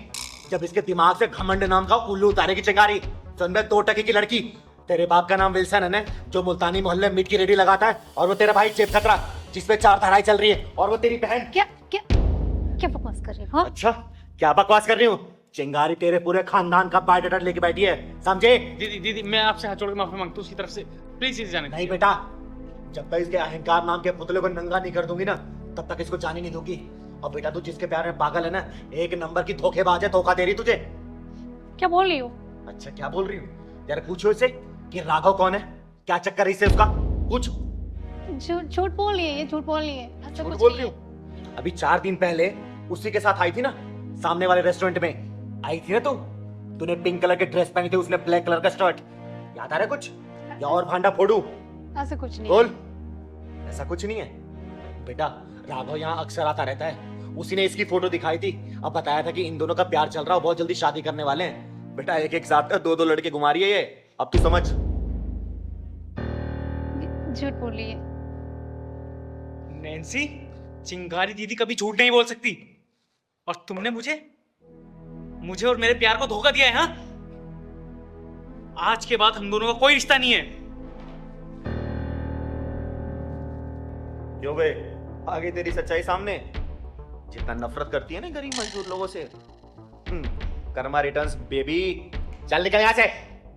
जब इसके दिमाग से घमंड नाम का उल्लू उतारेगी चिंगारी। सुन बे, 2 टके की लड़की, तेरे बाप का नाम विल्सन है ना, जो मुल्तानी मोहल्ले में मीट की रेडी लगाता है, और वो तेरा भाई चेप खतरा जिसपे 4 धाराएं चल रही है, और वो तेरी बहन। क्या क्या क्या बकवास कर रहे हो? अच्छा क्या बकवास कर रही हूँ? चिंगारी तेरे पूरे खानदान का बायोडाटा लेके बैठी है, समझे? दीदी दीदी मैं आपसे हाथ जोड़ के माफी मांगता हूँ उसकी तरफ से, प्लीज इसे जाने नहीं बेटा, जब तक इसके अहंकार नाम के पुतले को नंगा नहीं कर दूंगी ना, तब तक इसको जाने नहीं दूंगी। और बेटा तू जिसके प्यार में पागल है ना, 1 नंबर की धोखेबाज है, धोखा दे रही तुझे। क्या बोल रही हो? अच्छा क्या बोल रही हूँ? जरा पूछो इसे कि राघव कौन है, क्या चक्कर है इससे उसका, पूछ। झूठ बोल रही है ये, झूठ बोल रही है। ऐसा झूठ कुछ बोल नहीं रही है। हूँ? अभी 4 दिन पहले उसी के साथ आई थी ना, सामने वाले रेस्टोरेंट में आई थी ना तू। तूने पिंक कलर के ड्रेस पहनी थी, उसने ब्लैक कलर का शर्ट, याद आ रहा है कुछ? या और भांडा फोड़ू? ऐसा कुछ नहीं बोल। ऐसा कुछ नहीं है बेटा, राघव यहाँ अक्सर आता रहता है, उसी ने इसकी फोटो दिखाई थी, अब बताया था कि इन दोनों का प्यार चल रहा है, बहुत जल्दी शादी करने वाले हैं। बेटा एक साथ 2 लड़के घुमा रही है ये, अब तू समझ। झूठ बोल रही है। नैन्सी, चिंगारी दीदी कभी झूठ नहीं बोल सकती, और तुमने मुझे और मेरे प्यार को धोखा दिया है। हाँ, आज के बाद हम दोनों का कोई रिश्ता नहीं है। क्यों बे, आ गई तेरी सच्चाई सामने? जितना नफरत करती है ना गरीब मजदूर लोगों से। Karma returns baby. चल निकल यहाँ से,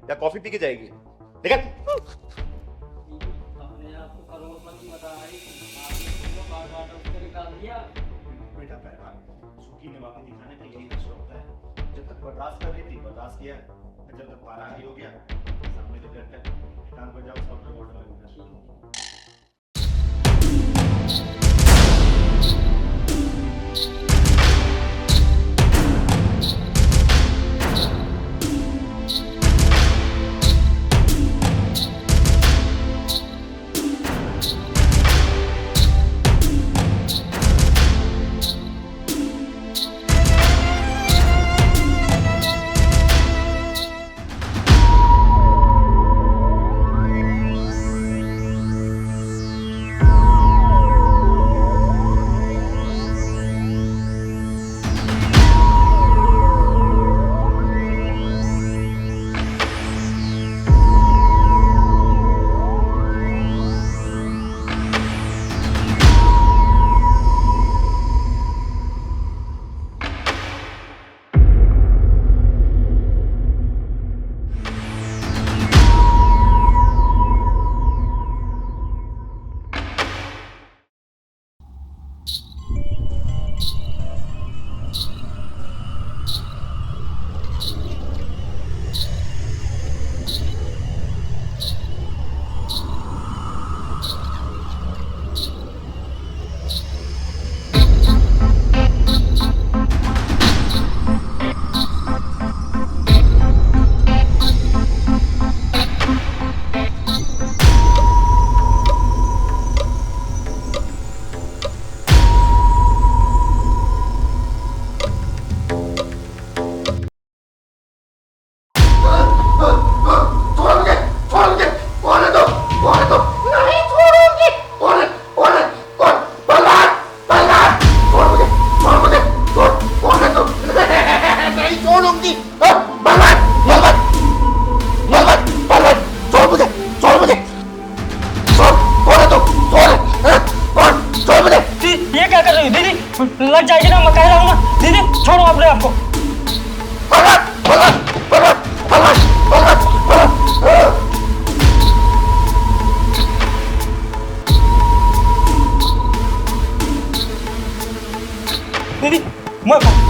या कॉफी पी के जाएगी, निकल। बेटा पहलवान, सूखी में वापस दिखाने का यही नशा होता है। जब तक बर्दाश्त कर रही थी बर्दाश्त किया, जब तक पारा हो गया सामने तो डरता है। कान पर जाओ, सब वाटर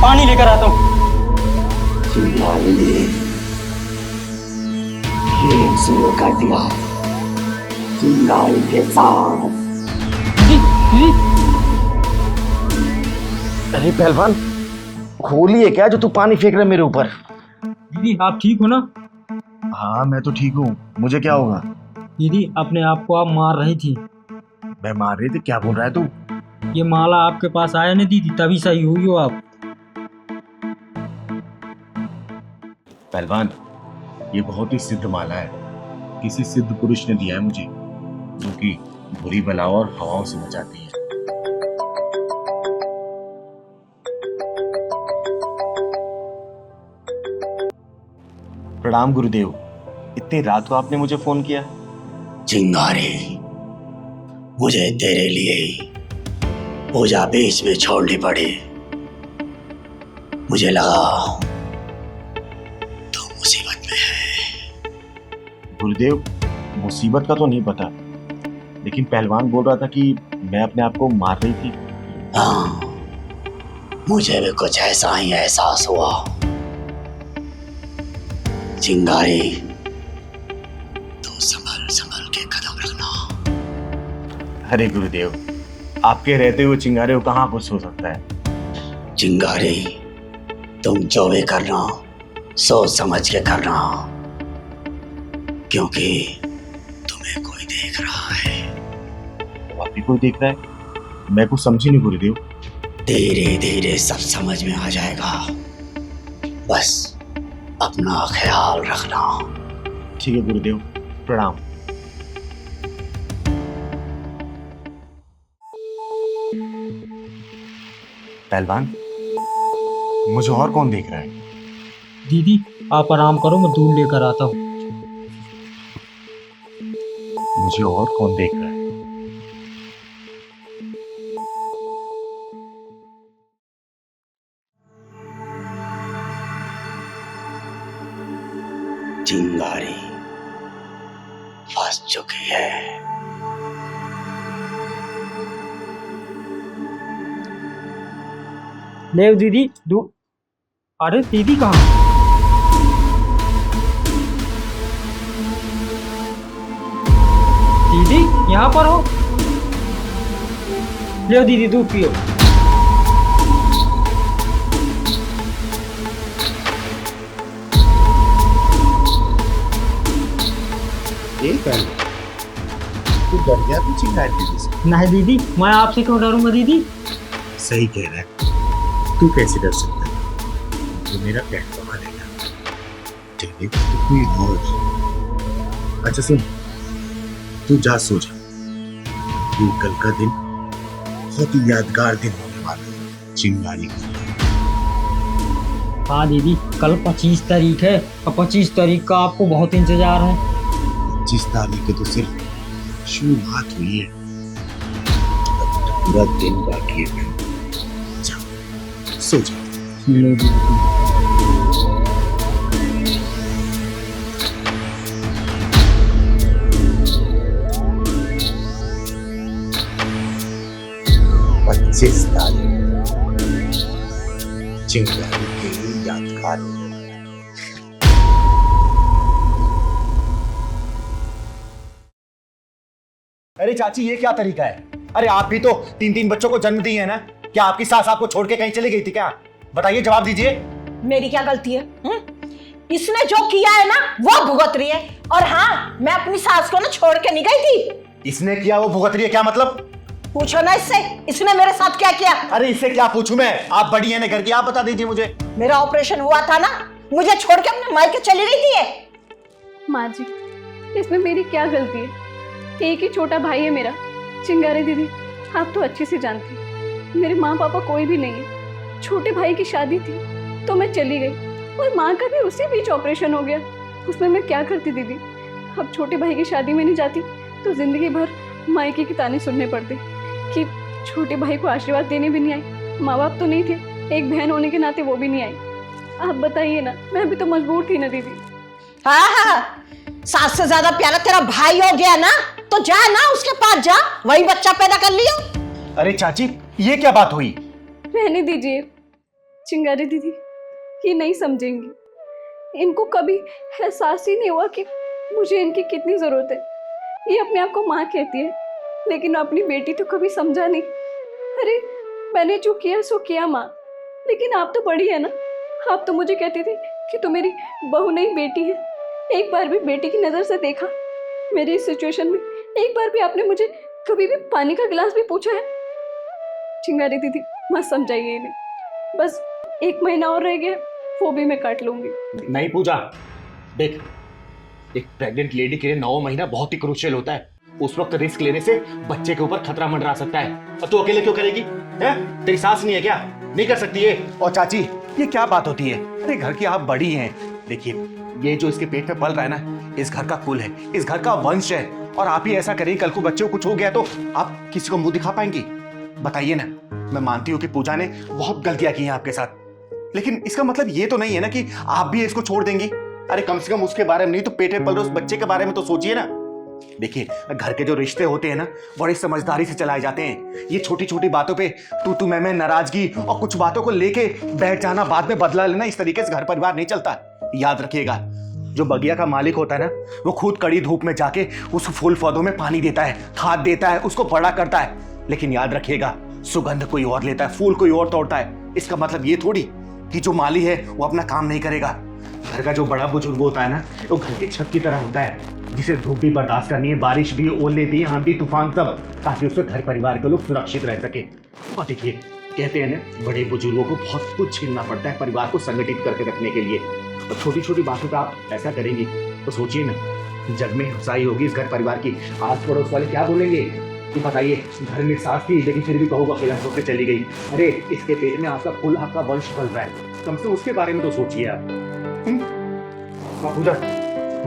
पानी लेकर आता हूँ। खेल शुरू कर दिया चिंगारी के साथ। अरे पहलवान, होली है क्या जो तू पानी फेंक रहा है मेरे ऊपर? दीदी आप ठीक हो ना? हाँ मैं तो ठीक हूँ, मुझे क्या होगा? दीदी अपने आप को आप मार रही थी। मैं मार रही थी? क्या बोल रहा है तू? ये माला आपके पास आया नहीं दीदी, तभी सही हुई हो आप। पहलवान, ये बहुत ही सिद्ध माला है, किसी सिद्ध पुरुष ने दिया है मुझे, जो कि बुरी बलाओं और हवाओं से बचाती है। प्रणाम गुरुदेव, इतनी रात को आपने मुझे फोन किया? चिंगारी, मुझे तेरे लिए ही पूजा बीच में छोड़नी पड़ी। मुझे लगा तो मुसीबत में है। गुरुदेव, मुसीबत का तो नहीं पता, लेकिन पहलवान बोल रहा था कि मैं अपने आप को मार रही थी। हाँ, मुझे भी कुछ ऐसा ही एहसास हुआ। चिंगारी, तो संभल संभल के कदम रखना। अरे गुरुदेव, आपके रहते हुए चिंगारे को कहाँ कुछ हो सकता है? चिंगारी, तुम जो भी करना सोच समझ के करना, क्योंकि तुम्हें कोई देख रहा है। वाकई कोई देख रहा है? मैं कुछ समझी नहीं गुरुदेव। धीरे धीरे सब समझ में आ जाएगा, बस अपना ख्याल रखना। ठीक है गुरुदेव, प्रणाम। पहलवान, मुझे और कौन देख रहा है? दीदी आप आराम करो, मैं दूध लेकर आता हूँ। मुझे और कौन देख रहा है? चिंगारी फंस चुकी है। ले दीदी दूध। अरे दीदी कहाँ? दीदी यहाँ पर हो? ले दीदी दूध पियो। तू डर गया तू चिंगारी दीदी से? नहीं दीदी, मैं आपसे क्यों डरूंगा दीदी? सही कह रहा है, तू कैसे डर सकता है? तू मेरा पेट कमा लेगा। ठीक है, कोई और। अच्छा सुन, तू जा सो जा। तू कल का दिन बहुत ही यादगार दिन होने वाला है चिंगारी का। हाँ दीदी, कल 25 तारीख है और 25 तारीख का आपको बहुत इंतजार है। 25 तारीख के तो सिर्फ शुरुआत हुई है, पूरा दिन बाकी है। जा सो जा। पच्चीस तारीख चिंगारी के लिए यादगार हो। अरे चाची, ये क्या तरीका है? अरे आप भी तो 3-3 बच्चों को जन्म दिए है ना? क्या आपकी सास आपको छोड़ के कहीं चली गई थी क्या? बताइए, जवाब दीजिए। मेरी क्या गलती है? इसने जो किया है ना वो भुगत रही है। और हाँ, मैं अपनी सास को ना छोड़ के नहीं गई थी। इसने किया वो भुगत रही है, क्या मतलब? पूछो ना इससे, इसने मेरे साथ क्या किया। अरे इससे क्या पूछूं मैं? आप बड़ी है ना घर की, आप बता दीजिए मुझे। मेरा ऑपरेशन हुआ था ना, मुझे छोड़ के अपने मायके चली गई थी ये। माँ जी, इसमें मेरी क्या गलती है? एक ही छोटा भाई है मेरा, चिंगारी दीदी। आप तो अच्छे से जानती हैं, मेरे माँ पापा कोई भी नहीं है। छोटे भाई की शादी थी तो मैं चली गई, और माँ का भी उसी बीच ऑपरेशन हो गया। उसमें मैं क्या करती दीदी? अब छोटे भाई की शादी में नहीं जाती तो जिंदगी भर मायके की ताने सुनने पड़ते कि छोटे भाई को आशीर्वाद देने भी नहीं आई। माँ बाप तो नहीं थे, एक बहन होने के नाते वो भी नहीं आई। आप बताइए ना, मैं भी तो मजबूर थी ना दीदी। हाँ हाँ, सास से ज्यादा प्यारा तेरा भाई हो गया ना, तो जा ना उसके पास जा, वही बच्चा पैदा कर लिया। अरे चाची, ये क्या बात हुई? रहने दीजिए, चिंगारी दीदी ये नहीं समझेंगी। इनको कभी एहसास ही नहीं हुआ कि मुझे इनकी कितनी ज़रूरत है। ये अपने आप को माँ कहती है, लेकिन अपनी बेटी तो कभी समझा नहीं। अरे मैंने जो किया सो किया माँ, लेकिन आप तो बड़ी है ना। आप तो मुझे कहती थी कि तू मेरी बहू नहीं बेटी है। एक बार भी बेटी की नज़र से देखा मेरी इस सिचुएशन में? एक बार भी आपने मुझे कभी भी पानी का गिलास भी पूछा है? चिंगारी दीदी मत समझाइए इन्हें, बस 1 महीना और रह गया, वो भी मैं काट लूंगी। नहीं पूजा, देख, एक प्रेग्नेंट लेडी के लिए 9 महीना बहुत ही क्रूशियल होता है। उस वक्त रिस्क लेने से बच्चे के ऊपर खतरा मंडरा सकता है। और तू अकेले क्यों करेगी? हैं? तेरी सास नहीं है क्या? नहीं कर सकती है? और चाची, ये क्या बात होती है? अरे घर की आप बड़ी हैं। देखिए, ये जो इसके पेट में पल रहा है ना, इस घर का कुल है, इस घर का वंश है। और आप ही ऐसा करेंगे, कल को बच्चे को कुछ हो गया तो आप किसी को मुंह दिखा पाएंगी? बताइए ना। मैं मानती हूँ कि पूजा ने बहुत गलतियां की हैं आपके साथ, लेकिन इसका मतलब ये तो नहीं है ना कि आप भी इसको छोड़ देंगी। अरे कम से कम उसके बारे में नहीं तो पेट में पल रहे उस बच्चे के बारे में तो सोचिए ना। देखिए, घर के जो रिश्ते होते हैं ना, बड़ी समझदारी से चलाए जाते हैं। ये छोटी छोटी बातों पे तू मैं नाराजगी और कुछ बातों को लेके बैठ जाना, बाद में बदला लेना, इस तरीके से घर परिवार नहीं चलता। याद रखिएगा, जो बगिया का मालिक होता है ना, वो खुद कड़ी धूप में जाके उस फूल पौधों में पानी देता है, खाद देता है, उसको बड़ा करता है। लेकिन याद रखिएगा, सुगंध कोई और लेता है, फूल कोई और तोड़ता है। इसका मतलब ये थोड़ी कि जो माली है वो अपना काम नहीं करेगा। घर का जो बड़ा बुजुर्ग होता है ना, वो घर की छत की तरह होता है, जिसे धूप भी बर्दाश्त करनी है, बारिश भी, ओले भी, आंधी तूफान सब, ताकि उससे घर परिवार के लोग सुरक्षित रह सके। और देखिए, कहते हैं ना, बड़े बुजुर्गों को बहुत कुछ झेलना पड़ता है परिवार को संगठित करके रखने के लिए। और छोटी छोटी बातों पर आप ऐसा करेंगी तो सोचिए ना, जग में हंसाई होगी इस घर परिवार की। आस पड़ोस वाले क्या बोलेंगे कि बताइए, घर में सास थी लेकिन फिर भी कहूँगा अकेला होकर चली गई। अरे इसके पेट में आपका कुल, आपका वंश पल रहा है, कम से कम उसके बारे में तो सोचिए आप। पूजा,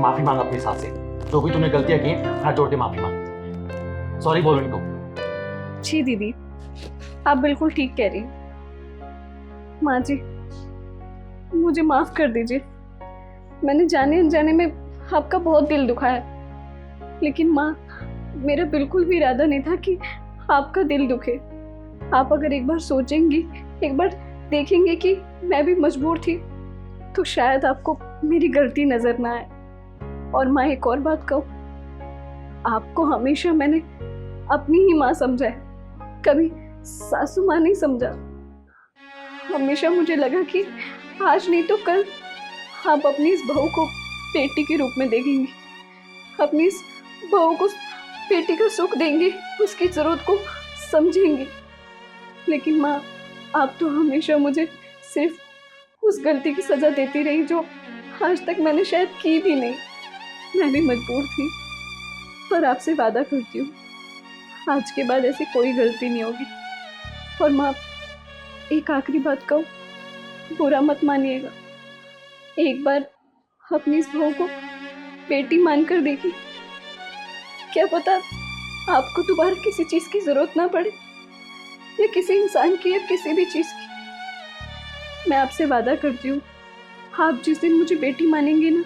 माफी मांग अपनी सास से, जो भी तुमने गलतियां की हैं, हाथ जोड़ के माफी मांग, सॉरी बोल इनको। जी दीदी, आप बिल्कुल ठीक कह रही हैं। माँ जी, मुझे माफ कर दीजिए। मैंने जाने अनजाने में आपका बहुत दिल दुखा है, लेकिन माँ, मेरा बिल्कुल भी इरादा नहीं था कि आपका दिल दुखे। आप अगर एक बार सोचेंगी, एक बार देखेंगे कि मैं भी मजबूर थी, तो शायद आपको मेरी गलती नजर ना आए। और माँ, एक और बात कहूँ, आपको हमेशा मैंने अपनी ही माँ समझा है, कभी सासू माँ नहीं समझा। हमेशा मुझे लगा कि आज नहीं तो कल आप अपनी इस बहू को बेटी के रूप में देखेंगी, अपनी इस बहू को बेटी का सुख देंगे, उसकी जरूरत को समझेंगे। लेकिन माँ, आप तो हमेशा मुझे सिर्फ उस गलती की सजा देती रही जो आज तक मैंने शायद की भी नहीं। मैं भी मजबूर थी, पर आपसे वादा करती हूँ, आज के बाद ऐसी कोई गलती नहीं होगी। और माँ, एक आखिरी बात कहूँ, बुरा मत मानिएगा, एक बार अपनी इस बहू को बेटी मानकर देखिए। क्या पता आपको दोबारा किसी चीज की जरूरत ना पड़े, या किसी इंसान की, या किसी भी चीज की। मैं आपसे वादा करती हूँ, आप जिस दिन मुझे बेटी मानेंगे ना,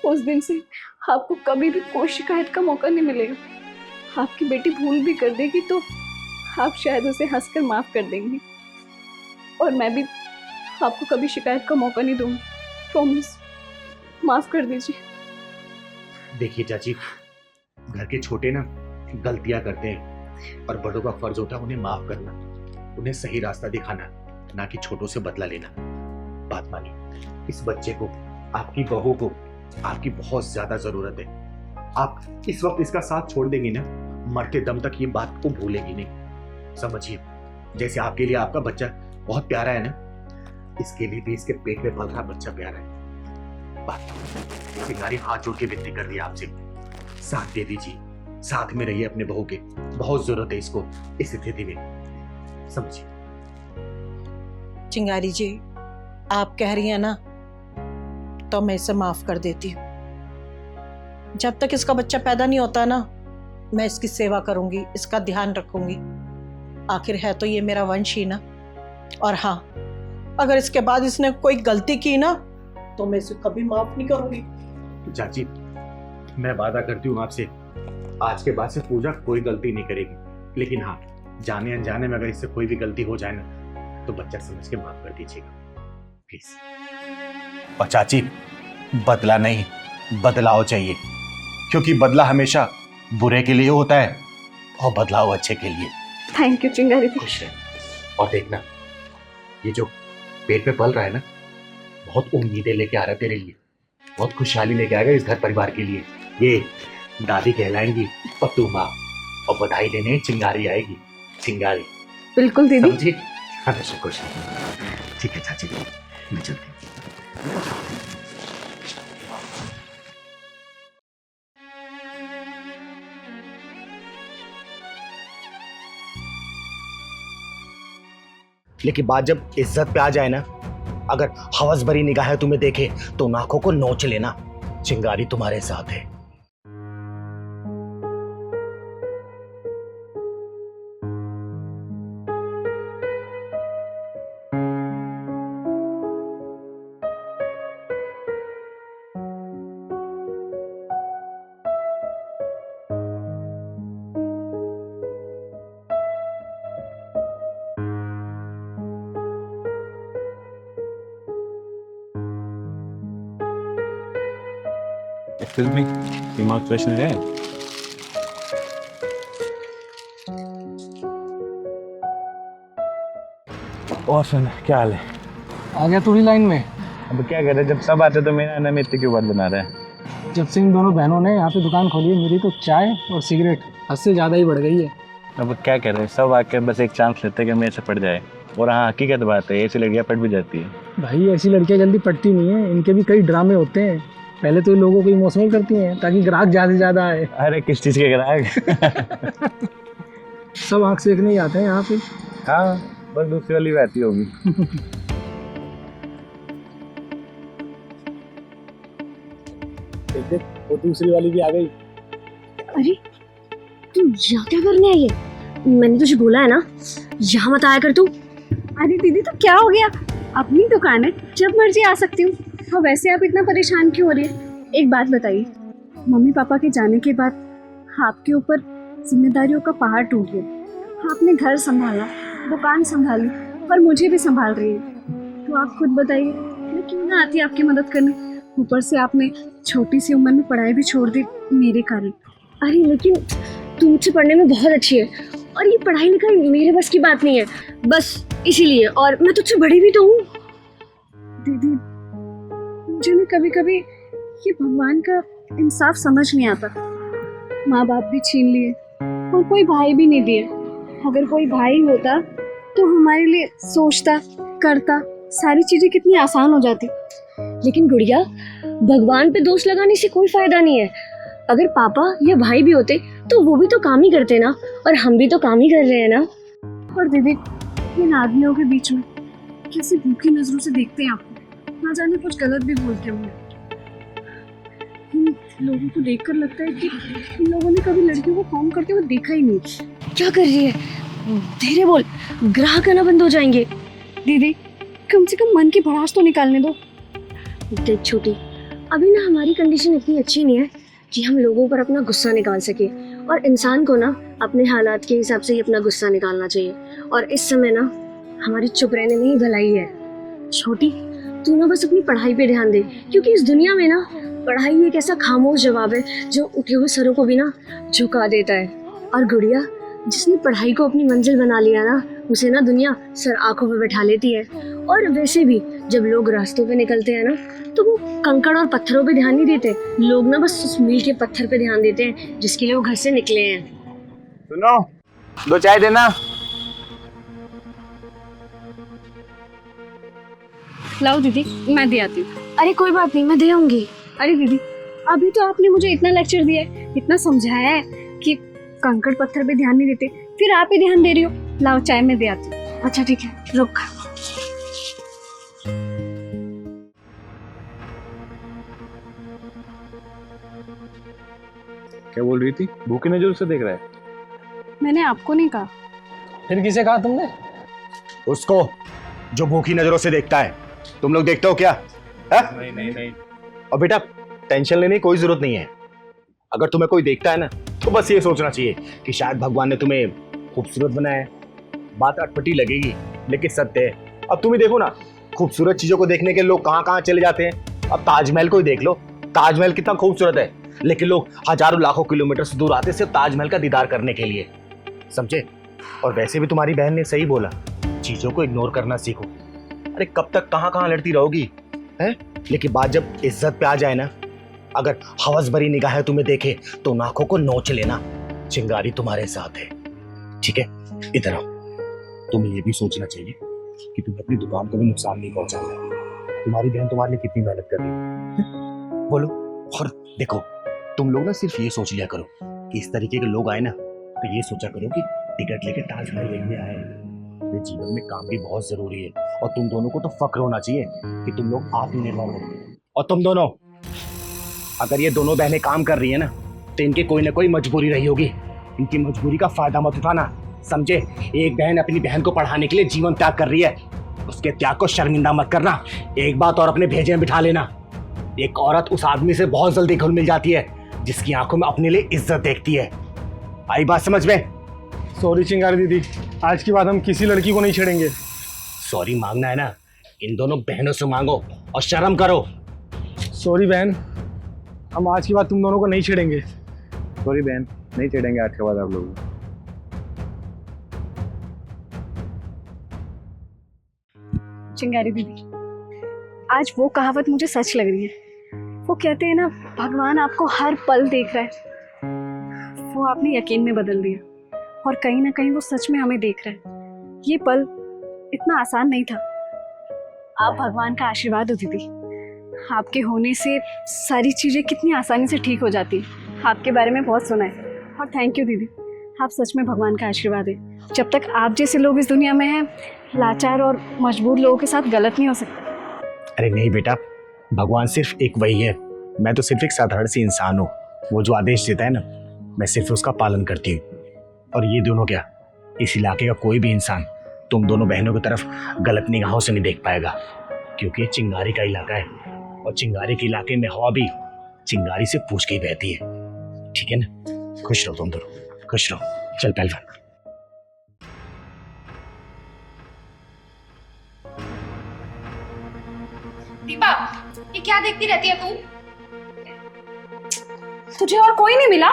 उस दिन से आपको कभी भी कोई शिकायत का मौका नहीं मिलेगा। आपकी बेटी भूल भी कर देगी तो आप शायद उसे हंसकर माफ कर देंगी, और मैं भी आपको कभी शिकायत का मौका नहीं दूंगी। प्रॉमिस, माफ कर दीजिए। देखिए चाची, घर के छोटे ना गलतियां करते हैं, और बड़ों का फर्ज होता है उन्हें माफ करना, उन्हें सही रास्ता दिखाना, ना कि छोटों से बदला लेना। बात मानिए, इस बच्चे को, आपकी बहू को आपकी बहुत ज्यादा जरूरत है। आप इस वक्त इसका साथ छोड़ देंगी ना, मरते दम तक ये बात को भूलेंगी नहीं। समझिए, जैसे आपके लिए आपका बच्चा बहुत प्यारा है ना, इसके लिए भी इसके पेट में पल रहा बच्चा प्यारा है। सिंगारी हाथ जोड़ के विनती कर दिया आपसे, साथ दे दीजिए, साथ में रहिए अपने बहू के, बहुत जरूरत है इसको इस स्थिति में, समझिए। चिंगारी जी, आप कह रही हैं ना, तो मैं इसे माफ कर देती हूँ। जब तक इसका बच्चा पैदा नहीं होता ना, मैं इसकी सेवा करूंगी, इसका ध्यान रखूंगी। आखिर है तो ये मेरा वंश ही ना। और हाँ, अगर इसके बाद इसने कोई गलती की ना, तो मैं इसे कभी माफ नहीं करूंगी। चाची, मैं वादा करती हूँ आपसे, आज के बाद से पूजा कोई गलती नहीं करेगी। लेकिन हाँ, जाने अनजाने में अगर इससे कोई भी गलती हो जाए ना, तो बच्चा समझ के माफ कर दीजिएगा प्लीज। और चाची, बदला नहीं, बदलाव चाहिए, क्योंकि बदला हमेशा बुरे के लिए होता है और बदलाव अच्छे के लिए। थैंक यू चिंगारी दी। खुश रहे। और देखना, ये जो पेट में पल रहा है ना, बहुत उम्मीदें लेके आ रहा है तेरे लिए, बहुत खुशहाली लेके आएगा इस घर परिवार के लिए। ये दादी कहलाएंगी पत्तू माँ, और बधाई देने चिंगारी आएगी, चिंगारी। बिल्कुल दीदी। समझी? हमेशा खुश रहे। ठीक है चाची, मैं चलती हूँ। लेकिन बात जब इज्जत पे आ जाए ना, अगर हवस भरी निगाहें तुम्हें देखे तो उन आंखों को नोच लेना। चिंगारी तुम्हारे साथ है। एक्सक्यूज मी, दिमाग फ्रेशनर है? और सुन, क्या हाल है? आ गया तू ही लाइन में। अब क्या कर रहे, जब सब आते तो मेरा आने में इतनी क्यों बात बना रहा है? जब से इन दोनों बहनों ने यहाँ पे दुकान खोली है, मेरी तो चाय और सिगरेट हद से ज़्यादा ही बढ़ गई है। अब क्या कर रहे, सब आके बस एक चांस लेते कि मेरे से पड़ जाए। और हाँ, हकीकत बात है, ऐसी लड़कियाँ पट भी जाती है। भाई ऐसी लड़कियाँ जल्दी पटती नहीं है, इनके भी कई ड्रामे होते हैं। पहले तो लोगों को इमोशनल करती हैं ताकि ग्राहक ज़्यादा से ज़्यादा आए। अरे किस चीज़ के ग्राहक? सब आँख सेकने ही आते हैं यहाँ पे। हाँ, बस दूसरी वाली रहती होगी। देख, वो दूसरी वाली भी आ गई। अरे तू यहाँ क्या करने आई है? मैंने तुझे बोला है ना, यहाँ मत आया कर तू। अरे दीदी तो क्या हो गया, अपनी दुकान है, जब मर्जी आ सकती हूँ। और वैसे आप इतना परेशान क्यों हो रही है? एक बात बताइए, मम्मी पापा के जाने के बाद आपके ऊपर जिम्मेदारियों का पहाड़ टूट गया। आपने घर संभाला, दुकान संभाली, पर मुझे भी संभाल रही है। तो आप खुद बताइए, मैं क्यों ना आती आपकी मदद करने? ऊपर से आपने छोटी सी उम्र में पढ़ाई भी छोड़ दी मेरे कारण। अरे लेकिन तू मुझसे पढ़ने में बहुत अच्छी है, और ये पढ़ाई लिखाई मेरे बस की बात नहीं है, बस इसीलिए। और मैं तुझसे बड़ी भी तो हूँ। दीदी मुझे ना कभी कभी ये भगवान का इंसाफ समझ नहीं आता। माँ बाप भी छीन लिए और कोई भाई भी नहीं दिए। अगर कोई भाई होता तो हमारे लिए सोचता, करता, सारी चीजें कितनी आसान हो जाती। लेकिन गुड़िया, भगवान पे दोष लगाने से कोई फायदा नहीं है। अगर पापा या भाई भी होते तो वो भी तो काम ही करते ना, और हम भी तो काम ही कर रहे हैं ना। और दीदी, इन आदमियों के बीच में कैसी भूखी नजरों से देखते हैं आपको, ना जाने कुछ गलत भी बोलते होंगे। इन लोगों को देखकर लगता है कि इन लोगों ने कभी लड़कियों को काम करते हुए देखा ही नहीं। क्या कर रही है? धीरे बोल, ग्राहक आना बंद हो जाएंगे। दीदी कम से कम मन की भड़ास तो निकालने दो। देख छोटी, अभी ना हमारी कंडीशन इतनी अच्छी नहीं है कि हम लोगों पर अपना गुस्सा निकाल सके, और इंसान को ना अपने हालात के हिसाब से ही अपना गुस्सा निकालना चाहिए। और इस समय ना हमारी चुप रहने में ही भलाई है। छोटी, तू ना बस अपनी पढ़ाई पे ध्यान दे, क्योंकि इस दुनिया में ना पढ़ाई एक ऐसा खामोश जवाब है जो उठे हुए सरों को भी ना झुका देता है। और गुड़िया, जिसने पढ़ाई को अपनी मंजिल बना लिया ना, उसे ना दुनिया सर आंखों पे बैठा लेती है। और वैसे भी जब लोग रास्तों पे निकलते हैं ना, तो वो कंकड़ और पत्थरों पे ध्यान नहीं देते। लोग ना बस उस मील के पत्थर पे ध्यान देते हैं जिसके लिए वो घर से निकले हैं। सुनो, 2 चाय देना। लाओ दीदी, मैं दे आती हूँ। अरे कोई बात नहीं, मैं दे आऊंगी। अरे दीदी, अभी तो आपने मुझे इतना लेक्चर दिया है, इतना समझाया है कि कंकड़ पत्थर पे ध्यान नहीं देते, फिर आप ही ध्यान दे रही हो। लाओ चाय, मैं दे आती हूँ। अच्छा ठीक है, रुक। क्या बोल रही थी? भूखी नजरों से देख रहा है? मैंने आपको नहीं कहा। फिर किसे कहा तुमने? उसको, जो भूखी नजरों से देखता है। तुम लोग देखते हो क्या? नहीं नहीं नहीं। और बेटा, टेंशन लेने की कोई जरूरत नहीं है। अगर तुम्हें कोई देखता है ना, तो बस ये सोचना चाहिए कि शायद भगवान ने तुम्हें खूबसूरत बनाया है, बात अटपटी लगेगी लेकिन सत्य है। अब तुम ही देखो ना, खूबसूरत चीजों को देखने के लोग कहाँ कहाँ चले जाते हैं। अब ताजमहल को ही देख लो, ताजमहल कितना खूबसूरत है, लेकिन लोग हजारों लाखों किलोमीटर से दूर आते सिर्फ ताजमहल का दीदार करने के लिए, समझे। और वैसे भी तुम्हारी बहन ने सही बोला, चीजों को इग्नोर करना सीखो। अरे कब तक कहाँ कहाँ लड़ती रहोगी, है? लेकिन बात जब इज्जत पे आ जाए ना, अगर हवस भरी निगाहें तुम्हें देखे तो नाकों को नोच लेना। चिंगारी तुम्हारे साथ है, ठीक है? इधर आओ। तुम्हें ये भी सोचना चाहिए कि तुम्हें अपनी दुकान को भी नुकसान नहीं पहुंचाना। तुम्हारी बहन तुम्हारे लिए कितनी मेहनत कर रही है, बोलो। और देखो, तुम लोग ना सिर्फ ये सोच लिया करो कि इस तरीके के लोग आए ना, तो ये सोचा करो कि टिकट लेके ताजमहल देखने आए। ये जीवन में काम भी बहुत जरूरी है, और तुम दोनों को तो फक्र होना चाहिए कि तुम लोग आत्मनिर्भर हो। और तुम दोनों, अगर ये दोनों बहनें काम कर रही है ना, तो इनकी कोई ना कोई मजबूरी रही होगी। इनकी मजबूरी का फायदा मत उठाना, समझे। एक बहन अपनी बहन को पढ़ाने के लिए जीवन त्याग कर रही है, उसके त्याग को शर्मिंदा मत करना। एक बात और अपने भेजे में बिठा लेना, एक औरत उस आदमी से बहुत जल्दी घुल मिल जाती है जिसकी आंखों में अपने लिए इज्जत देखती है। आई बात समझ में? सॉरी चिंगारी दीदी, आज की बात हम किसी लड़की को नहीं छेड़ेंगे। सॉरी मांगना है ना, इन दोनों बहनों से मांगो और शर्म करो। सॉरी बहन, हम आज की बात तुम दोनों को नहीं छेड़ेंगे। सॉरी बहन, नहीं छेड़ेंगे आज के बाद आप लोग। चिंगारी दीदी, आज वो कहावत मुझे सच लग रही है। वो कहते हैं ना, भगवान आपको हर पल देख रहा है। वो आपने यकीन में बदल दिया, और कहीं ना कहीं वो सच में हमें देख रहा है। ये पल इतना आसान नहीं था। आप भगवान का आशीर्वाद हो दीदी। आपके होने से सारी चीज़ें कितनी आसानी से ठीक हो जाती हैं। आपके बारे में बहुत सुना है, और थैंक यू दीदी। आप सच में भगवान का आशीर्वाद है। जब तक आप जैसे लोग इस दुनिया में हैं, लाचार और मजबूर लोगों के साथ गलत नहीं हो सकता। अरे नहीं बेटा, भगवान सिर्फ एक वही है, मैं तो सिर्फ एक साधारण सी इंसान हूँ। वो जो आदेश देता है ना, मैं सिर्फ उसका पालन करती हूँ। और ये दोनों क्या, इस इलाके का कोई भी इंसान तुम दोनों बहनों की तरफ गलत निगाहों से नहीं देख पाएगा, क्योंकि ये चिंगारी का इलाका है, और चिंगारी के इलाके में हवा भी चिंगारी से पूछ के ही बहती है, ठीक है ना? खुश रहो तुम दोनों, खुश रहो। चल पहलवान। दीपा, ये क्या देखती रहती है तू? तुझे और कोई नहीं मिला?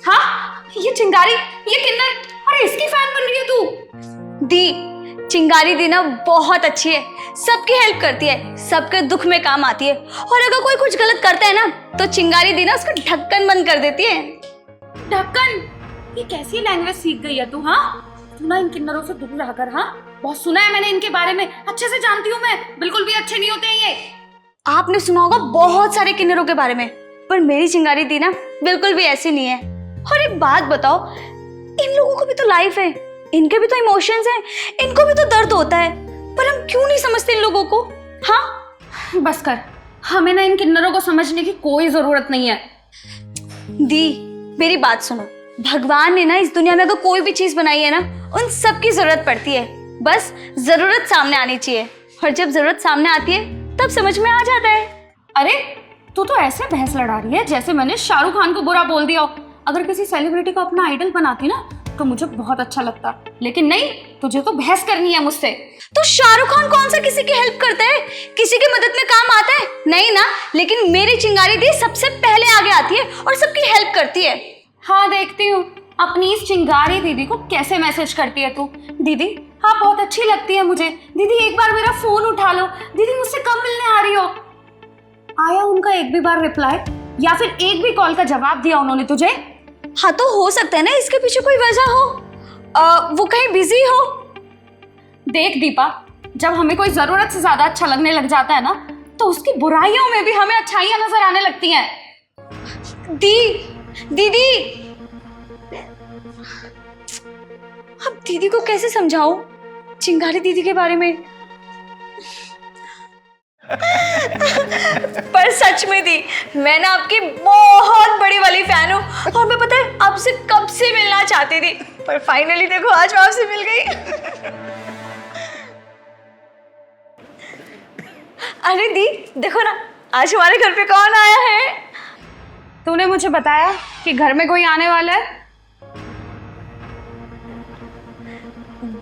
हाँ, ये चिंगारी, ये किन्नर, अरे इसकी फैन बन रही है तू? दी, चिंगारी दी ना बहुत अच्छी है, सबकी हेल्प करती है, सबके दुख में काम आती है। और अगर कोई कुछ गलत करता है ना, तो चिंगारी दी ना उसका ढक्कन बंद कर देती है। ढक्कन? ये कैसी लैंग्वेज सीख गई है तू? हाँ, तू ना इन किन्नरों से दूर रहकर, हाँ, बहुत सुना है मैंने इनके बारे में, अच्छे से जानती हूँ मैं, बिल्कुल भी अच्छे नहीं होते हैं ये। आपने सुना होगा बहुत सारे किन्नरों के बारे में, पर मेरी चिंगारी दी ना बिल्कुल भी ऐसी नहीं है। और एक बात बताओ, इन लोगों को भी तो लाइफ है, इनके भी तो इमोशंस हैं, इनको भी तो दर्द होता है, पर हम क्यों नहीं समझते इन लोगों को? हाँ बस कर, हमें ना इन किन्नरों को समझने की कोई जरूरत नहीं है। दी, मेरी बात सुनो, भगवान ने ना इस दुनिया में अगर कोई भी चीज बनाई है ना, उन सब की जरूरत पड़ती है, बस जरूरत सामने आनी चाहिए, और जब जरूरत सामने आती है तब समझ में आ जाता है। अरे तू तो ऐसे बहस लड़ा रही है जैसे मैंने शाहरुख खान को बुरा बोल दिया हो। अगर किसी सेलिब्रिटी को अपना आइडल बनाती ना, तो मुझे बहुत अच्छा लगता, लेकिन नहीं, तुझे तो बहस करनी है मुझसे। तो शाहरुख खान कौन सा किसी की हेल्प करता है, किसी की मदद में काम आता है? नहीं ना, लेकिन मेरी चिंगारी दी सबसे पहले आगे आती है और सबकी हेल्प करती है। हाँ, देखती हूँ अपनी इस चिंगारी दीदी को कैसे मैसेज करती है तू। दीदी हाँ, बहुत अच्छी लगती है मुझे। दीदी एक बार मेरा फोन उठा लो। दीदी मुझसे कब मिलने आ रही हो? आया उनका एक भी बार रिप्लाई, या फिर एक भी कॉल का जवाब दिया उन्होंने तुझे? हाँ, तो हो सकता है ना इसके पीछे कोई वजह हो, वो कहीं बिजी हो। देख दीपा, जब हमें कोई जरूरत से ज्यादा अच्छा लगने लग जाता है ना, तो उसकी बुराइयों में भी हमें अच्छाइयां नजर आने लगती हैं। दीदी, अब दीदी को कैसे समझाऊं चिंगारी दीदी के बारे में? पर सच में दी, मैं ना आपकी बहुत बड़ी वाली फैन हूँ, और मैं पता है आपसे कब से मिलना चाहती थी, पर फाइनली देखो आज मैं आपसे मिल गई। अरे दी, देखो ना आज हमारे घर पे कौन आया है। तूने मुझे बताया कि घर में कोई आने वाला है।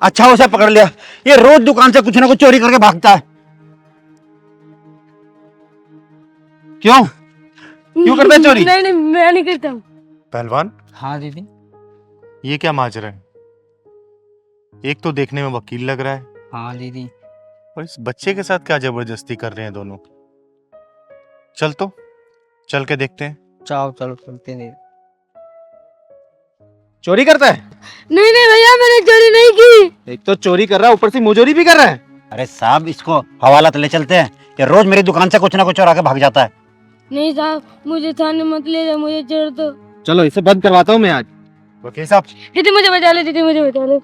अच्छा उसे पकड़ लिया, ये रोज दुकान से कुछ ना कुछ चोरी करके भागता है। क्यों क्यों करता है चोरी? नहीं मैं नहीं करता हूँ। पहलवान, हाँ दीदी। ये क्या माजरा है? एक तो देखने में वकील लग रहा है, हाँ दीदी। और इस बच्चे के साथ क्या जबरदस्ती कर रहे हैं दोनों। चल तो चल के देखते हैं। चलो चलो चलते हैं। चोरी करता है? नहीं भैया मैंने चोरी नहीं की। एक तो चोरी कर रहा है, ऊपर से मुंहजोरी भी कर रहा है। अरे साहब, इसको हवाला ले चलते हैं, ये रोज मेरी दुकान से कुछ ना कुछ चुरा के भाग जाता है। नहीं साहब, मुझे थाने मत ले जाओ, मुझे छोड़ दो। चलो इसे बंद करवाता हूँ मैं आज। वकील साहब, दीदी मुझे बचा लो, दीदी मुझे बचा लो।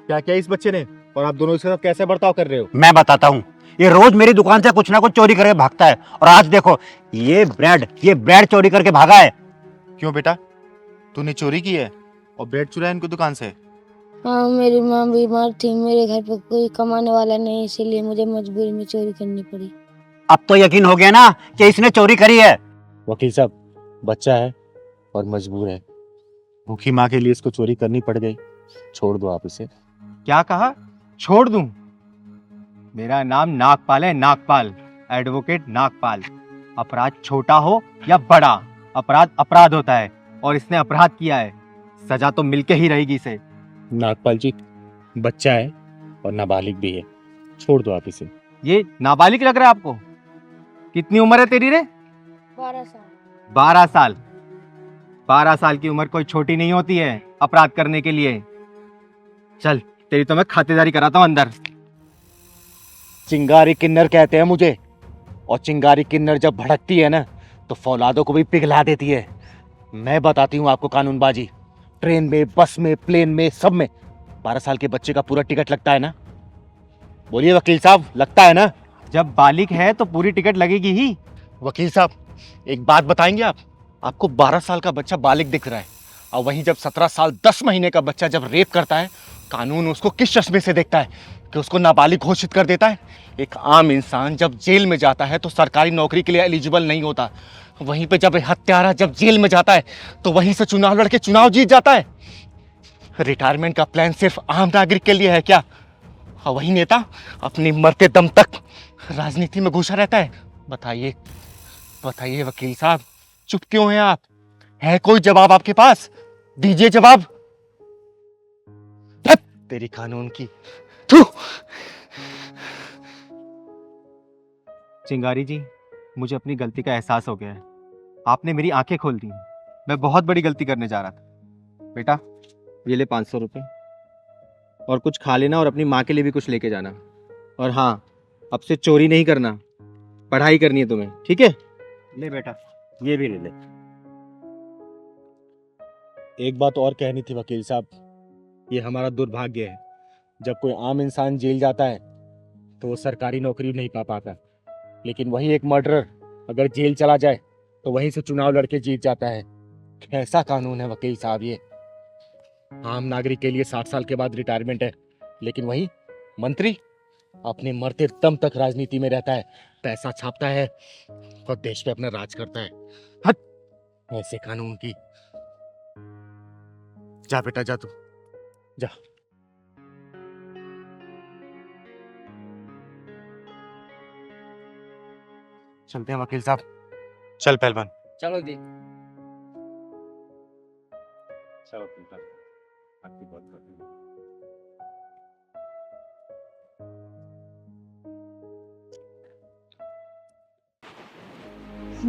क्या क्या इस बच्चे ने, और आप दोनों इसके साथ कैसे बर्ताव कर रहे हो? मैं बताता हूँ, ये रोज मेरी दुकान से कुछ ना कुछ चोरी करके भागता है, और आज देखो ये ब्रेड चोरी करके भागा है। क्यों बेटा, तूने चोरी की है और ब्रेड चुराया इनकी दुकान से? हाँ, मेरी माँ बीमार थी, मेरे घर पर कोई कमाने वाला नहीं, इसीलिए मुझे मजबूरी में चोरी करनी पड़ी। अब तो यकीन हो गया ना कि इसने चोरी करी है। वकील साहब, बच्चा है और मजबूर है, भूखी माँ के लिए इसको चोरी करनी पड़ गई, छोड़ दो आप इसे। क्या कहा? छोड़ दूं? मेरा नाम नागपाल है, नागपाल, एडवोकेट नागपाल। अपराध छोटा हो या बड़ा, अपराध अपराध होता है, और इसने अपराध किया है, सजा तो मिलके ही रहेगी इसे। नागपाल जी, बच्चा है और नाबालिग भी है, छोड़ दो आप इसे। ये नाबालिग लग रहा है आपको? कितनी उम्र है तेरी रे? 12 साल। 12 साल? 12 साल की उम्र कोई छोटी नहीं होती है अपराध करने के लिए। चल, तेरी तो मैं खातिरदारी कराता हूँ अंदर। चिंगारी किन्नर कहते हैं मुझे, और चिंगारी किन्नर जब भड़कती है ना तो फौलादों को भी पिघला देती है। मैं बताती हूँ आपको कानूनबाजी, ट्रेन में, बस में, प्लेन में, सब में 12 साल के बच्चे का पूरा टिकट लगता है ना? बोलिए वकील साहब, लगता है ना? जब बालिग है तो पूरी टिकट लगेगी ही। वकील साहब, एक बात बताएंगे आप? आपको 12 साल का बच्चा बालिग दिख रहा है, और वहीं जब 17 साल 10 महीने का बच्चा जब रेप करता है, कानून उसको किस चश्मे से देखता है कि उसको नाबालिग घोषित कर देता है? एक आम इंसान जब जेल में जाता है तो सरकारी नौकरी के लिए एलिजिबल नहीं होता, वहीं पे जब हत्यारा जब जेल में जाता है तो वहीं से चुनाव लड़के चुनाव जीत जाता है। रिटायरमेंट का प्लान सिर्फ आम नागरिक के लिए है क्या? और वही नेता अपनी मरते दम तक राजनीति में घुसा रहता है। बताइए बताइए वकील साहब, चुप क्यों हैं आप? है कोई जवाब आपके पास? दीजिए जवाब। तेरी कानून की। चिंगारी जी, मुझे अपनी गलती का एहसास हो गया है। आपने मेरी आंखें खोल दी। मैं बहुत बड़ी गलती करने जा रहा था। बेटा, ये ले 500 रुपये, और कुछ खा लेना, और अपनी माँ के लिए भी कुछ लेके जाना। और हाँ, अब से चोरी नहीं करना, पढ़ाई करनी है तुम्हें, ठीक है? ले बेटा, ये भी ले ले। एक बात और कहनी थी वकील साहब, ये हमारा दुर्भाग्य है, जब कोई आम इंसान जेल जाता है तो वो सरकारी नौकरी नहीं पा पाता, लेकिन वही एक मर्डरर अगर जेल चला जाए तो वहीं से चुनाव लड़के जीत जाता है। कैसा कानून है वकील साहब ये? आम नागरिक के लिए 60 साल के बाद रिटायरमेंट है, लेकिन वही मंत्री अपने मरते दम तक राजनीति में रहता है, पैसा छापता है और देश पे अपना राज करता है। हट, ऐसे कानून की। जा बेटा, जा तू जा। चलते हैं वकील साहब। चल पहलवान। चलो दी। चलो वकील साहब, आपकी बात करते हैं।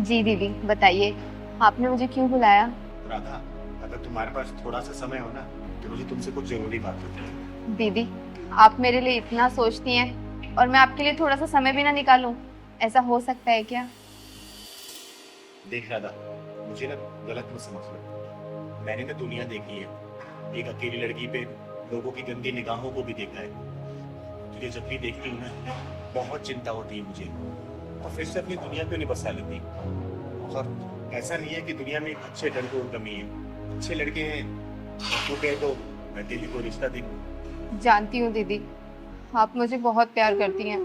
जी दीदी, बताइए आपने मुझे क्यों बुलाया? राधा, अगर तुम्हारे पास थोड़ा सा समय हो ना तो मुझे तुमसे कुछ जरूरी बात करनी है। दीदी, आप मेरे लिए इतना सोचती हैं और मैं आपके लिए थोड़ा सा समय भी ना निकालूं, ऐसा हो सकता है क्या? देख राधा, मुझे ना गलत मत समझ लो। मैंने ना दुनिया देखी है, एक अकेली लड़की पे लोगों की गंदी निगाहों को भी देखा है। तुझे जब भी देखती हूँ ना बहुत चिंता होती है मुझे, और फिर से अपनी दुनिया क्यों नहीं बसा लेती? और ऐसा नहीं है कि दुनिया में अच्छे लड़कों की कमी है, अच्छे लड़के हैं। तो कहे तो मैं तेरी को रिश्ता देखूं। जानती हूँ दीदी, आप मुझे बहुत प्यार करती हैं,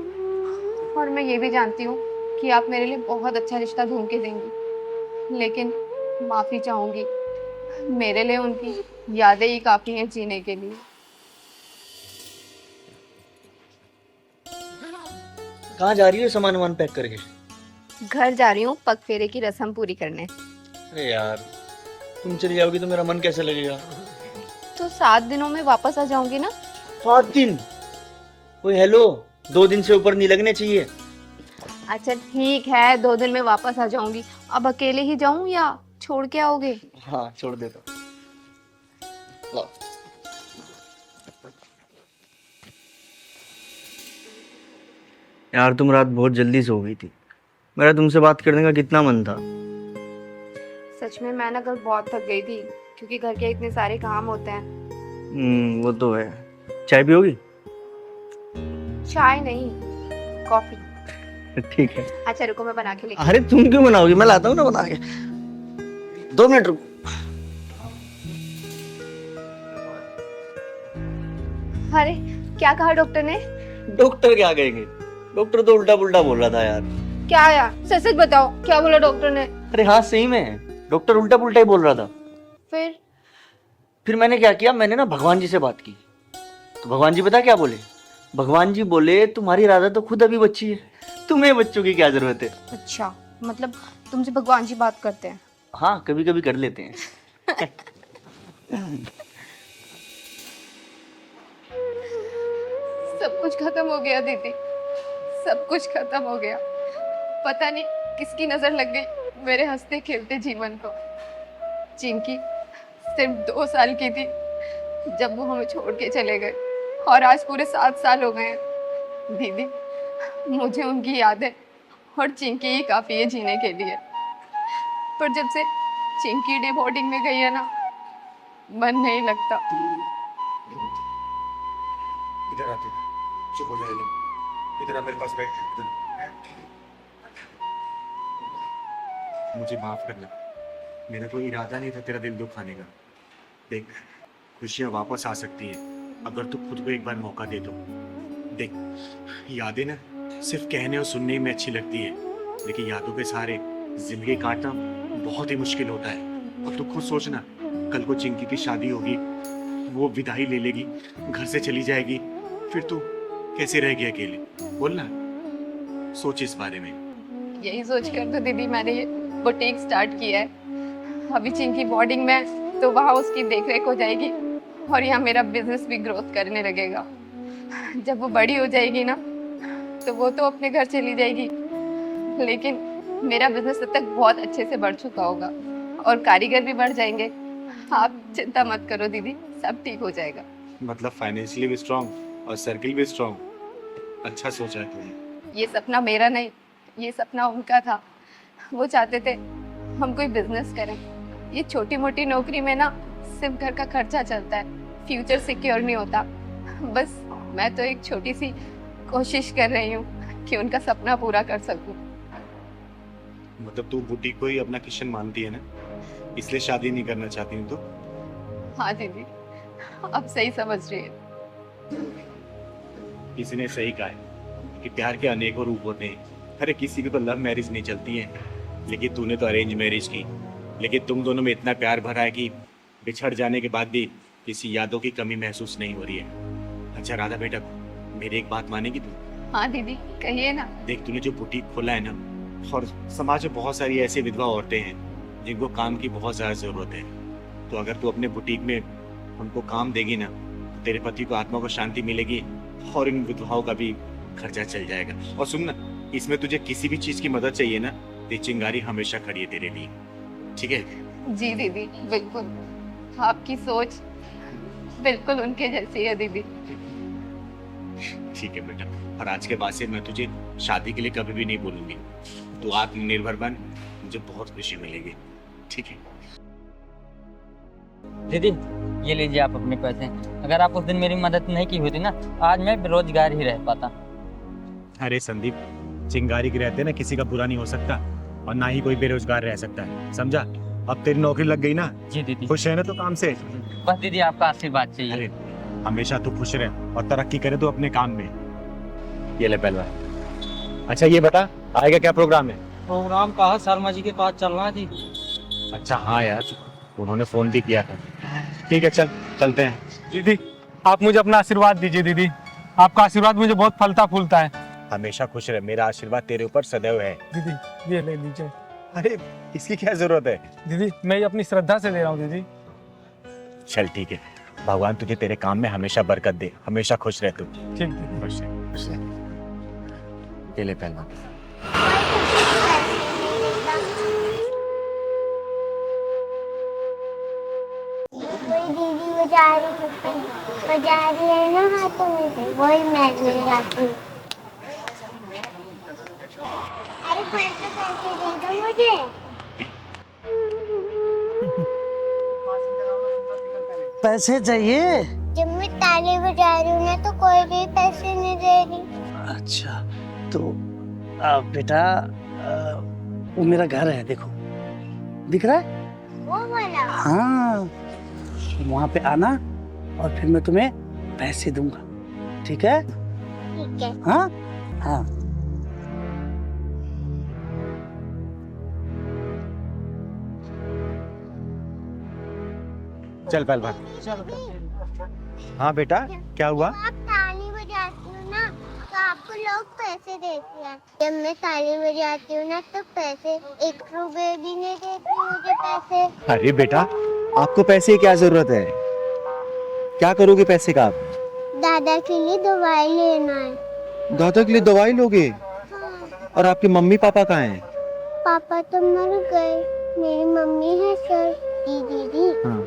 और मैं ये भी जानती हूँ कि आप मेरे लिए बहुत अच्छा रिश्ता ढूंढ के देंगी, लेकिन माफ़ी चाहूँगी, मेरे लिए उनकी यादें ही काफ़ी हैं जीने के लिए। कहाँ जा रही हो सामान वामान पैक करके? घर जा रही हूँ पग फेरे की रस्म पूरी करने। अरे यार, तुम चली जाओगी तो मेरा मन कैसे लगेगा? तो 7 दिनों में वापस आ जाऊंगी ना। 7 दिन? ओए हेलो, 2 दिन से ऊपर नहीं लगने चाहिए। अच्छा ठीक है, 2 दिन में वापस आ जाऊंगी। अब अकेले ही जाऊं या छोड़ के आओगे? हाँ छोड़ देता। लो। यार तुम रात बहुत जल्दी सो गई थी, मेरा तुमसे बात करने का कितना मन था। सच में मैं ना कल बहुत थक गई थी क्योंकि घर के इतने सारे काम होते हैं। वो तो है। चाय पियोगी? चाय नहीं, कॉफी। ठीक है। अच्छा रुको मैं बना के लेके। अरे तुम क्यों बनाओगी, मैं लाता हूँ ना बना के। 2 मिनट रुको। अरे क्या कहा डॉक्टर ने? डॉक्टर क्या कहेंगे, डॉक्टर तो उल्टा पुल्टा बोल रहा था यार। क्या यार, सच सच बताओ क्या बोला डॉक्टर ने? अरे हाँ सही में, डॉक्टर उल्टा पुल्टा ही बोल रहा था। फिर मैंने क्या किया, मैंने ना भगवान जी से बात की। तो भगवान जी पता क्या बोले? भगवान जी बोले तुम्हारी राधा तो खुद अभी बच्ची है, तुम्हें बच्चों की क्या जरूरत है। अच्छा मतलब तुमसे भगवान जी बात करते हैं? हाँ कभी कभी कर लेते हैं। सब कुछ खत्म हो गया दीदी, सब कुछ खत्म हो गया। पता नहीं किसकी नजर लग गई मेरे हंसते खेलते जीवन को। चिंकी सिर्फ 2 साल की थी जब वो हमें छोड़ के चले गए और आज पूरे 7 साल हो गए हैं। दीदी मुझे उनकी यादें और चिंकी ही काफी है जीने के लिए। पर जब से चिंकी डे बोर्डिंग में गई है ना, मन नहीं लगता। इधर आते, चुप हो जाए। इधर आ मेरे पास बैठ। मुझे माफ करना, मेरा कोई इरादा नहीं था तेरा दिल दुखाने का। देख खुशियाँ वापस आ सकती हैं अगर तू खुद को एक बार मौका दे तो। देख यादें ना सिर्फ कहने और सुनने में अच्छी लगती है, लेकिन यादों के सहारे जिंदगी काटना बहुत ही मुश्किल होता है। अब तू खुद सोचना, कल को चिंकी की शादी होगी, वो विदाई ले लेगी, घर से चली जाएगी, फिर तू कैसे रहेगी अकेले? बोलना, सोच इस बारे में। यही सोच कर तो दीदी मैंने ये बुटीक स्टार्ट किया है। अभी चिंकी बोर्डिंग में तो वहाँ उसकी देखरेख हो जाएगी और यहाँ मेरा बिजनेस भी ग्रोथ करने लगेगा। जब वो बड़ी हो जाएगी ना तो वो तो अपने घर चली जाएगी, लेकिन मेरा बिजनेस तब तक बहुत अच्छे से बढ़ चुका होगा और कारीगर भी बढ़ जाएंगे। आप चिंता मत करो दीदी, सब ठीक हो जाएगा। मतलब फाइनेंशियली भी स्ट्रांग और सर्किल भी स्ट्रांग। अच्छा सोचा है तुमने। ये सपना मेरा नहीं, ये सपना उनका था। वो चाहते थे हम कोई बिजनेस करें। ये छोटी मोटी नौकरी में ना सिर्फ घर का खर्चा चलता है, फ्यूचर सिक्योर नहीं होता। बस मैं तो एक छोटी सी कोशिश कर रही हूँ कि उनका सपना पूरा कर सकूं। मतलब तू बुटीक को ही अपना किशन मानती है ना, इसलिए शादी नहीं करना चाहती हूँ तो? हाँ दीदी, अब सही समझ रही है। किसी ने सही कहा है कि प्यार के अनेकों रूप होते हैं। अरे किसी की तो लव मैरिज नहीं चलती है, लेकिन तूने तो अरेंज मैरिज की। लेकिन तुम दोनों में इतना प्यार भरा है कि बिछड़ जाने के बाद भी किसी यादों की कमी महसूस नहीं हो रही है। अच्छा राधा बेटा, मेरी एक बात मानेगी तू? हाँ दीदी कहिए ना। देख तूने जो बुटीक खोला है ना, और समाज में बहुत सारी ऐसी विधवा औरतें हैं जिनको काम की बहुत ज़्यादा ज़रूरत है। तो अगर तू अपने बुटीक में उनको काम देगी ना, तो तेरे पति को आत्मा को शांति मिलेगी और इन विधवाओं का भी खर्चा चल जाएगा। और सुन ना, इसमें तुझे किसी भी चीज़ की मदद चाहिए ना, तो चिंगारी हमेशा खड़ी है तेरे लिए, ठीक है? जी दीदी बिल्कुल, आपकी सोच बिल्कुल उनके जैसी है दीदी। ठीक है बेटा, और आज के बाद से मैं तुझे शादी के लिए कभी भी नहीं बोलूंगी। तू आत्मनिर्भर बन, मुझे बहुत खुशी मिलेगी, ठीक है? दीदी ये लीजिए आप अपने पैसे। अगर आप उस दिन मेरी मदद नहीं की होती ना, आज मैं बेरोजगार ही रह पाता। अरे संदीप, चिंगारी के रहते ना किसी का बुरा नहीं हो सकता और ना ही कोई बेरोजगार रह सकता है, समझा? अब तेरी नौकरी लग गई ना? जी दीदी। खुश है ना तो काम से? बस दीदी आपका आशीर्वाद चाहिए। अरे हमेशा तू खुश रहे और तरक्की करे तो अपने काम में। ये ले पहलवान। अच्छा ये बता, आएगा क्या प्रोग्राम है? प्रोग्राम कहा शर्मा जी के पास चलना है जी। अच्छा हाँ यार, उन्होंने फोन भी किया था। ठीक है चल चलते हैं। दीदी आप मुझे अपना आशीर्वाद दीजिए। दीदी आपका आशीर्वाद मुझे बहुत फलता फूलता है। हमेशा खुश रहे, मेरा आशीर्वाद तेरे ऊपर सदैव है। दीदी ये ले लीजिए। अरे इसकी क्या जरूरत है? दीदी मैं ये अपनी श्रद्धा से दे रहा हूँ दीदी। चल ठीक है, भगवान तुझे तेरे काम में हमेशा बरकत दे, हमेशा खुश रह तू। ठीक दीदी। खुश रह, खुश रह। ये ले पहलवान। दीदी बजा रही है ना हाथों में से, वही मैं ले जाती हूँ। अरे पैसे दे दो मुझे। पैसे चाहिए? जब मैं ताली बजा रही हूँ ना तो कोई भी पैसे नहीं दे रही। अच्छा तो बेटा वो मेरा घर है, देखो दिख रहा है? वो वाला? हाँ, वहाँ पे आना और फिर मैं तुम्हें पैसे दूंगा, ठीक है? ठीक है। हाँ हाँ। चल पहलवान। हाँ बेटा, क्या हुआ? आप ताली बजाती हो ना तो आपको लोग पैसे देते हैं। जब मैं ताली बजाती हूँ ना तो पैसे 1 रुपए भी नहीं देते मुझे पैसे। अरे बेटा, आपको पैसे की क्या जरूरत है? क्या करोगे पैसे का आप? दादा के लिए दवाई लेना है। दादा के लिए दवाई लोगे? और आपके मम्मी पापा कहाँ हैं? पापा तो मर गए, मेरी मम्मी है सर। दीदी हाँ।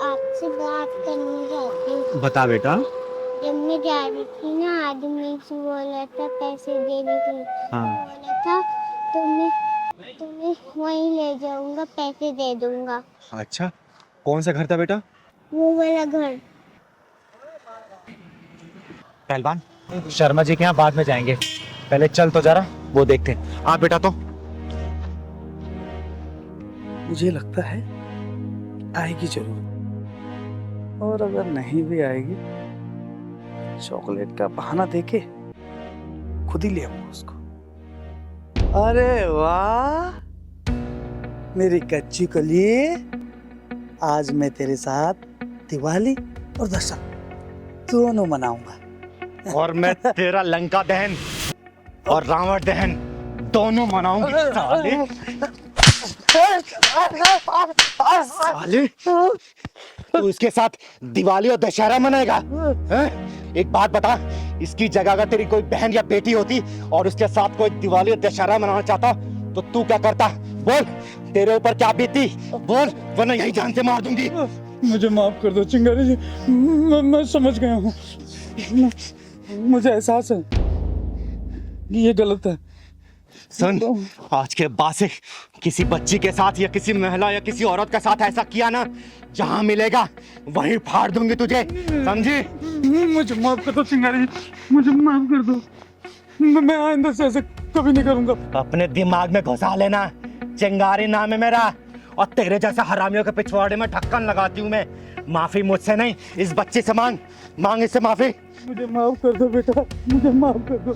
आपसे बात करनी चाहती हूँ। बता बेटा। जब मैं जा रही थी ना, आदमी से बोला था पैसे देने के लिए। हाँ। बोला था तुम्हें वहीं ले जाऊंगा, पैसे दे दूंगा। अच्छा, कौन सा घर था बेटा? वो वाला घर। पहलवान, शर्मा जी के यहाँ बाद में जाएंगे, पहले चल तो जरा वो देखते हैं। आप बेटा तो मुझे लगता है आएगी जरूर, और अगर नहीं भी आएगी चॉकलेट का बहाना देके खुद ही ले आऊंगा उसको। अरे वाह मेरी कच्ची कली, आज मैं तेरे साथ दिवाली और दशहरा दोनों मनाऊंगा। और मैं तेरा लंका दहन और रावण दहन दोनों मनाऊंगी। साले, तू इसके साथ दिवाली और दशहरा मनाएगा? एक बात बता, इसकी जगह अगर तेरी कोई बहन या बेटी होती और उसके साथ कोई दिवाली और दशहरा मनाना चाहता तो तू क्या करता? बोल, तेरे ऊपर क्या बीती? बोल, वरना यही जान से मार दूंगी। मुझे माफ कर दो चिंगारी जी, मैं समझ गया हूँ। मुझे एहसास है कि ये गलत है। सुन, आज के बाद से किसी बच्ची के साथ या किसी महिला या किसी औरत के साथ ऐसा किया ना, जहाँ मिलेगा वहीं फाड़ दूंगी तुझे, समझी? मुझे माफ कर दो चिंगारी जी, मुझे माफ कर दो। मैं आइंदा से ऐसे कभी नहीं करूंगा। अपने दिमाग में घुसा लेना, चिंगारी नाम है मेरा, और तेरे जैसे हरामियों के पिछवाड़े में ढक्कन लगाती हूँ मैं। माफी मुझसे नहीं, इस बच्चे से मांग इससे माफी। मुझे माफ कर दो बेटा, मुझे माफ कर दो।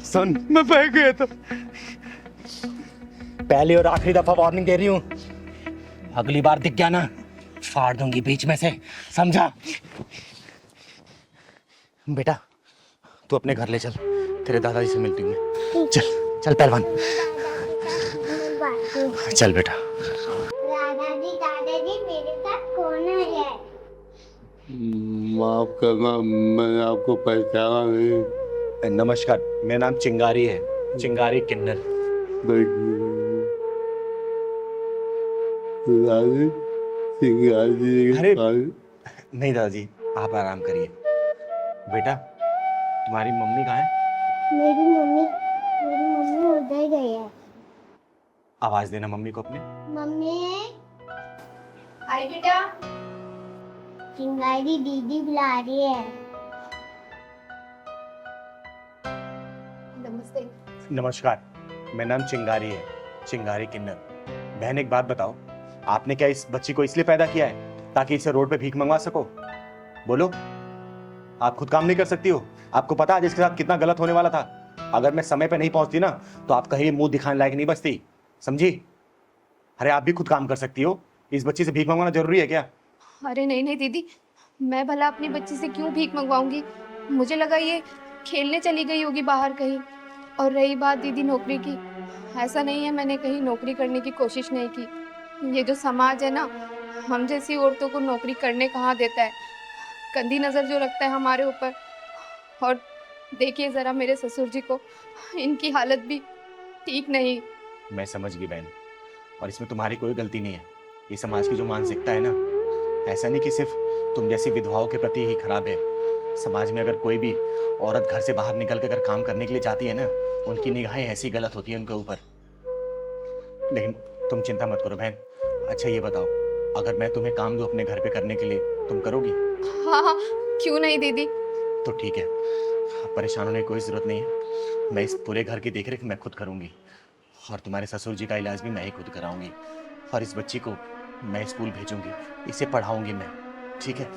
सुन, मैं बह गया था। पहली और आखिरी दफा वार्निंग दे रही हूँ, अगली बार दिख गया ना फाड़ दूंगी बीच में से, समझा? बेटा तू अपने घर ले चल, तेरे दादाजी से मिलती हूँ। चल चल पहलवान, चल बेटा। दादाजी मेरे साथ कौन है? माफ करना, मैंने आपको पहचाना नहीं। नमस्कार, मेरा नाम चिंगारी है, चिंगारी किन्नर। अरे नहीं दादाजी, आप आराम करिए। बेटा तुम्हारी मम्मी कहाँ है? मेरी मम्मी उधर गई है। आवाज देना मम्मी को अपने। मम्मी। आई बेटा। चिंगारी दीदी बुला रही है। नमस्ते। नमस्कार, मेरा नाम चिंगारी है, चिंगारी किन्नर। बहन एक बात बताओ, आपने क्या इस बच्ची को इसलिए पैदा किया है ताकि इसे रोड पे भीख मंगवा सको? बोलो, आप खुद काम नहीं कर सकती हो? आपको पता है इसके साथ कितना गलत होने वाला था? अगर मैं समय पे नहीं पहुंचती ना तो आप कहीं मुंह दिखाने लायक नहीं बचती, समझी? अरे आप भी खुद काम कर सकती हो, इस बच्ची से भीख मंगवाना जरूरी है क्या? अरे नहीं नहीं दीदी, मैं भला अपनी बच्ची से क्यों भीख मंगवाऊंगी? मुझे लगा ये खेलने चली गई होगी बाहर कहीं। और रही बात दीदी नौकरी की, ऐसा नहीं है मैंने कहीं नौकरी करने की कोशिश नहीं की। ये जो समाज है ना, हम जैसी औरतों को नौकरी करने कहाँ देता है, गंदी नज़र जो रखता है हमारे ऊपर। और देखिए ज़रा मेरे ससुर जी को, इनकी हालत भी ठीक नहीं। मैं समझ गई बहन, और इसमें तुम्हारी कोई गलती नहीं है। ये समाज की जो मानसिकता है ना, ऐसा नहीं कि सिर्फ तुम जैसी विधवाओं के प्रति ही खराब है। समाज में अगर कोई भी औरत घर से बाहर निकल कर अगर काम करने के लिए जाती है ना, उनकी निगाहें ऐसी गलत होती है उनके ऊपर। लेकिन तुम चिंता मत करो बहन। अच्छा ये बताओ, अगर मैं तुम्हें काम दूं अपने घर पे करने के लिए, तुम करोगी? हाँ हाँ, क्यों नहीं दीदी। तो ठीक है, परेशान होने की कोई ज़रूरत नहीं है। मैं इस पूरे घर की देखरेख मैं खुद करूँगी, और तुम्हारे ससुर जी का इलाज भी मैं ही खुद कराऊंगी। और इस बच्ची को मैं स्कूल भेजूंगी, इसे पढ़ाऊंगी मैं, ठीक है?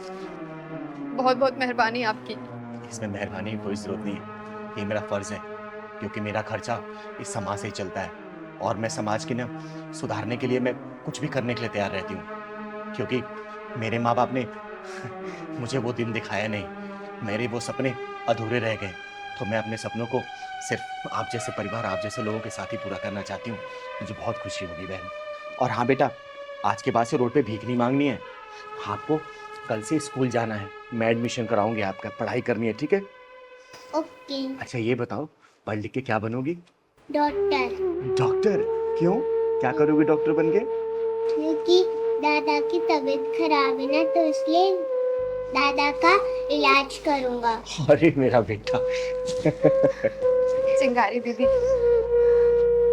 बहुत बहुत मेहरबानी आपकी। इसमें मेहरबानी की कोई ज़रूरत नहीं है, ये मेरा फ़र्ज़ है, क्योंकि मेरा खर्चा इस समाज से ही चलता है। और मैं समाज की ना सुधारने के लिए मैं कुछ भी करने के लिए तैयार रहती हूँ, क्योंकि मेरे माँ बाप ने मुझे वो दिन दिखाया नहीं, मेरे वो सपने अधूरे रह गए। तो मैं अपने सपनों को सिर्फ आप जैसे परिवार, आप जैसे लोगों के साथ ही पूरा करना चाहती हूँ। मुझे बहुत खुशी होगी बहन। और हाँ बेटा, आज के बाद से रोड पे भीख नहीं मांगनी है। आपको कल से स्कूल जाना है, मैं एडमिशन कराऊंगी आपका, पढ़ाई करनी है, ठीक है? ओके। अच्छा ये बताओ, पढ़ लिख के क्या बनोगी? डॉक्टर। डॉक्टर? क्यों, क्या करोगे डॉक्टर बन के? क्योंकि दादा की तबीयत खराब है ना, तो इसलिए दादा का इलाज करूंगा। अरे मेरा बेटा। चिंगारी दीदी,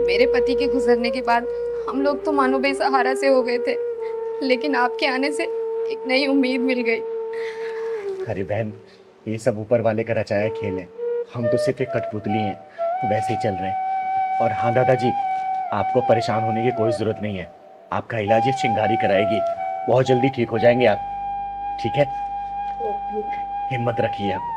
मेरे पति के गुजरने के बाद हम लोग तो मानो बेसहारा से हो गए थे, लेकिन आपके आने से एक नई उम्मीद मिल गई। अरे बहन, ये सब ऊपर वाले का रचाया खेल है, हम तो सिर्फ एक कठपुतली हैं, वैसे ही चल रहे हैं। और हाँ दादाजी, आपको परेशान होने की कोई ज़रूरत नहीं है, आपका इलाज ये चिंगारी कराएगी, बहुत जल्दी ठीक हो जाएंगे आप, ठीक है? हिम्मत रखिए आप।